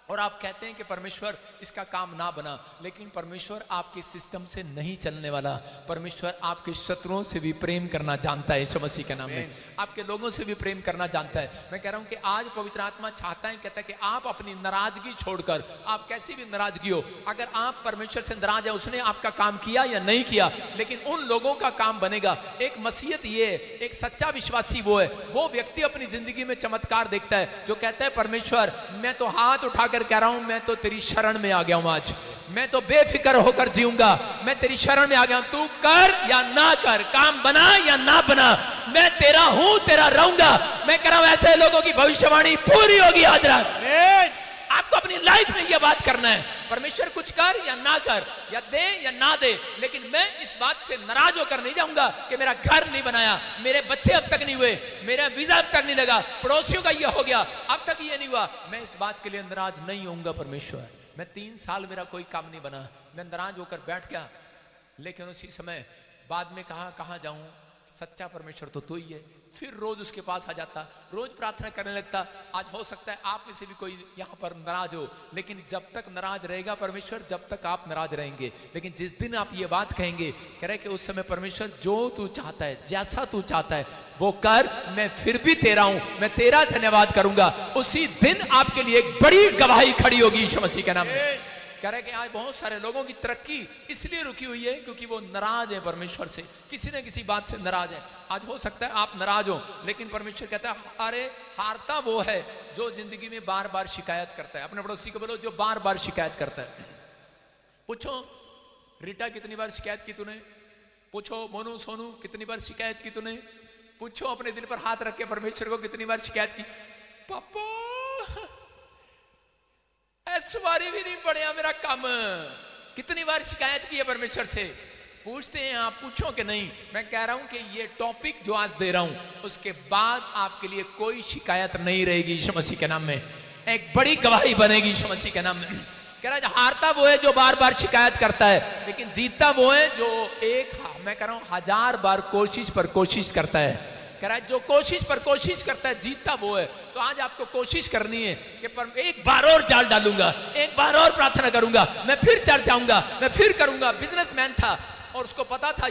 और आप कहते हैं कि परमेश्वर इसका काम ना बना, लेकिन परमेश्वर आपके सिस्टम से नहीं चलने वाला। परमेश्वर आपके शत्रुओं से भी प्रेम करना जानता है, यीशु मसीह के नाम में आपके लोगों से भी प्रेम करना जानता है। मैं कह रहा हूं कि आज पवित्र आत्मा चाहता है, कहता है कि आप अपनी नाराजगी छोड़कर, आप कैसी भी नाराजगी हो, अगर आप परमेश्वर से नाराज है, उसने आपका काम किया या नहीं किया, लेकिन उन लोगों का काम बनेगा। एक मसीहत ये है, एक सच्चा विश्वासी वो है, वो व्यक्ति अपनी जिंदगी में चमत्कार देखता है, जो कहता है परमेश्वर मैं तो हाथ उठाकर कह रहा हूं, मैं तो तेरी शरण में आ गया हूं, आज मैं तो बेफिक्र होकर जीऊंगा, मैं तेरी शरण में आ गया हूं, तू कर या ना कर, काम बना या ना बना, मैं तेरा हूं, तेरा रहूंगा। मैं कह रहा हूं ऐसे लोगों की भविष्यवाणी पूरी होगी आज रात। आपको अपनी लाइफ में यह बात करना है, परमेश्वर कुछ कर या ना कर, या दे या ना दे, लेकिन मैं इस बात से नाराज होकर नहीं जाऊंगा कि मेरा घर नहीं बनाया, मेरे बच्चे अब तक नहीं हुए, मेरा वीजा अब तक नहीं लगा, पड़ोसियों का ये हो गया, अब तक ये नहीं हुआ, मैं इस बात के लिए नाराज नहीं होऊंगा। परमेश्वर मैं 3 साल मेरा कोई काम नहीं बना, मैं नाराज होकर बैठ गया, लेकिन उसी समय बाद में कहाँ जाऊं, सच्चा परमेश्वर तो तू ही है। फिर रोज उसके पास आ जाता, रोज प्रार्थना करने लगता। आज हो सकता है आप में से भी कोई यहाँ पर नाराज हो, लेकिन जब तक नाराज रहेगा परमेश्वर, जब तक आप नाराज रहेंगे। लेकिन जिस दिन आप ये बात कहेंगे, कह रहे कि उस समय परमेश्वर जो तू चाहता है, जैसा तू चाहता है वो कर, मैं फिर भी तेरा हूं, मैं तेरा धन्यवाद करूंगा, उसी दिन आपके लिए एक बड़ी गवाही खड़ी होगी यीशु मसीह के नाम में। कह रहे कि आज बहुत सारे लोगों की तरक्की इसलिए रुकी हुई है क्योंकि वो नाराज है परमेश्वर से, किसी न किसी बात से नाराज है। आज हो सकता है आप नाराज हो, लेकिन परमेश्वर कहता है अरे हारता वो है जो जिंदगी में बार बार शिकायत करता है। अपने पड़ोसी को बोलो जो बार बार शिकायत करता है। पूछो रीटा कितनी बार शिकायत की तूने, पूछो मोनू सोनू कितनी बार शिकायत की तूने, पूछो अपने दिल पर हाथ रख के परमेश्वर को कितनी बार शिकायत की, पापा सवारी भी नहीं पड़े मेरा काम, कितनी बार शिकायत की है परमेश्वर से। पूछते हैं आप, पूछो कि नहीं। मैं कह रहा हूं कि ये टॉपिक जो आज दे रहा हूं उसके बाद आपके लिए कोई शिकायत नहीं रहेगी यीशु मसीह के नाम में, एक बड़ी गवाही बनेगी यीशु मसीह के नाम में। कह रहा है हारता वो है जो बार बार शिकायत करता है, लेकिन जीतता वो है जो मैं कह रहा हूं 1000 बार कोशिश पर कोशिश करता है। कह रहा है जो कोशिश पर कोशिश करता है जीतता वो है। तो आज आपको कोशिश करनी है कि एक बार और जाल डालूंगा, एक बार और प्रार्थना करूंगा, मैं फिर चढ़ जाऊंगा, मैं फिर करूंगा। बिजनेसमैन था और उसको पता था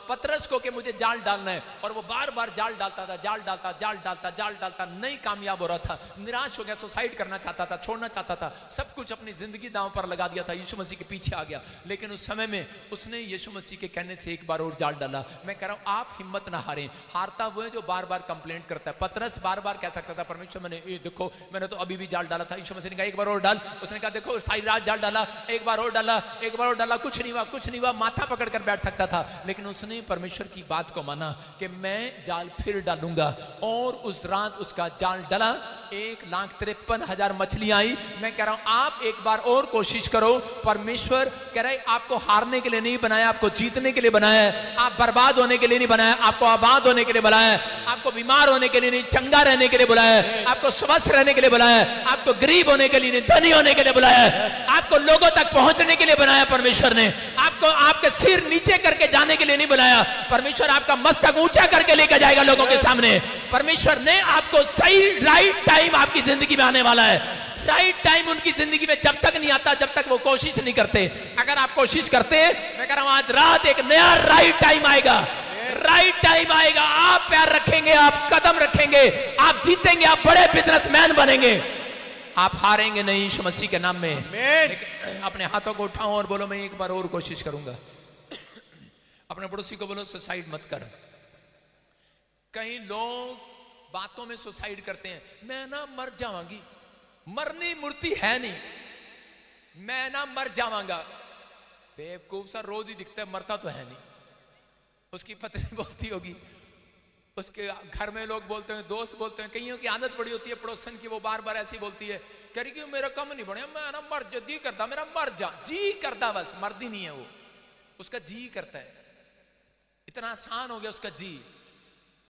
पतरस को कि मुझे जाल डालना है, और वो बार बार जाल डालता था, जाल डालता, नहीं कामयाब हो रहा था, निराश हो गया, सुसाइड करना चाहता था, छोड़ना चाहता था, सब कुछ अपनी जिंदगी दांव पर लगा दिया था, यीशु मसीह के पीछे आ गया। लेकिन उस समय में उसने यीशु मसीह के कहने से एक बार और जाल डाला। मैं कह रहा हूं आप हिम्मत ना हारें, हारता वो है जो बार बार कंप्लेंट करता है। पतरस बार बार कह सकता था परमेश्वर देखो मैंने तो अभी भी जाल डाला था, यीशु मसीह ने कहा एक बार और डाल, उसने कहा देखो सारी रात जाल डाला, एक बार और डाला, कुछ नहीं हुआ, माथा पकड़ कर बैठ सकता था। लेकिन उसने परमेश्वर की बात को माना कि मैं जाल फिर डालूंगा, और उस रात उसका जाल डला, 1,53,000 मछलियां आई। मैं कह रहा हूं आप एक बार और कोशिश करो। परमेश्वर कह रहा है आपको हारने के लिए नहीं बनाया, आपको जीतने के लिए बनाया है। आप बर्बाद होने के लिए नहीं बनाया, आपको आबाद होने के लिए बनाया है। आपको बीमार होने के लिए नहीं, चंगा रहने के लिए बुलाया है। आपको स्वस्थ रहने के लिए बुलाया है। आपको गरीब होने के लिए नहीं, धनी होने के लिए बुलाया है। आपको लोगों तक पहुंचने के लिए बनाया परमेश्वर ने, आपको आपको आपके सिर नीचे करके जाने के लिए नहीं बुलाया। परमेश्वर आपका मस्तक ऊंचा करके लेकर जाएगा लोगों के सामने। परमेश्वर ने आपको सही राइट टाइम आपकी जिंदगी में आने वाला है। राइट टाइम उनकी जिंदगी में जब तक नहीं आता जब तक वो कोशिश नहीं करते। अगर आप कोशिश करते हैं, मैं कह रहा हूं आज रात एक नया राइट टाइम आएगा। राइट टाइम आएगा, आप पैर रखेंगे, आप कदम रखेंगे, आप जीतेंगे, आप बड़े बिजनेसमैन बनेंगे, आप हारेंगे नहीं यीशु मसीह के नाम में। अपने हाथों को उठाओ और बोलो मैं एक बार और कोशिश करूंगा। अपने पड़ोसी को बोलो सुसाइड मत कर। कई लोग बातों में सुसाइड करते हैं, मैं ना मर जाऊंगी, मरनी मूर्ति है नहीं, मैं ना मर जाऊंगा। बेवकूफ सा रोज ही दिखता है, मरता तो है नहीं। उसकी पत्नी बोलती होगी, उसके घर में लोग बोलते हैं, दोस्त बोलते हैं, कईयों की आदत पड़ी होती है पड़ोसन की, वो बार बार ऐसी बोलती है, कह रही कि मेरा कम नहीं बढ़िया, मैं ना मर जा, जी करता मेरा मर जा, जी करता, बस मर्दी नहीं है वो, उसका जी करता है। इतना आसान हो गया उसका जी।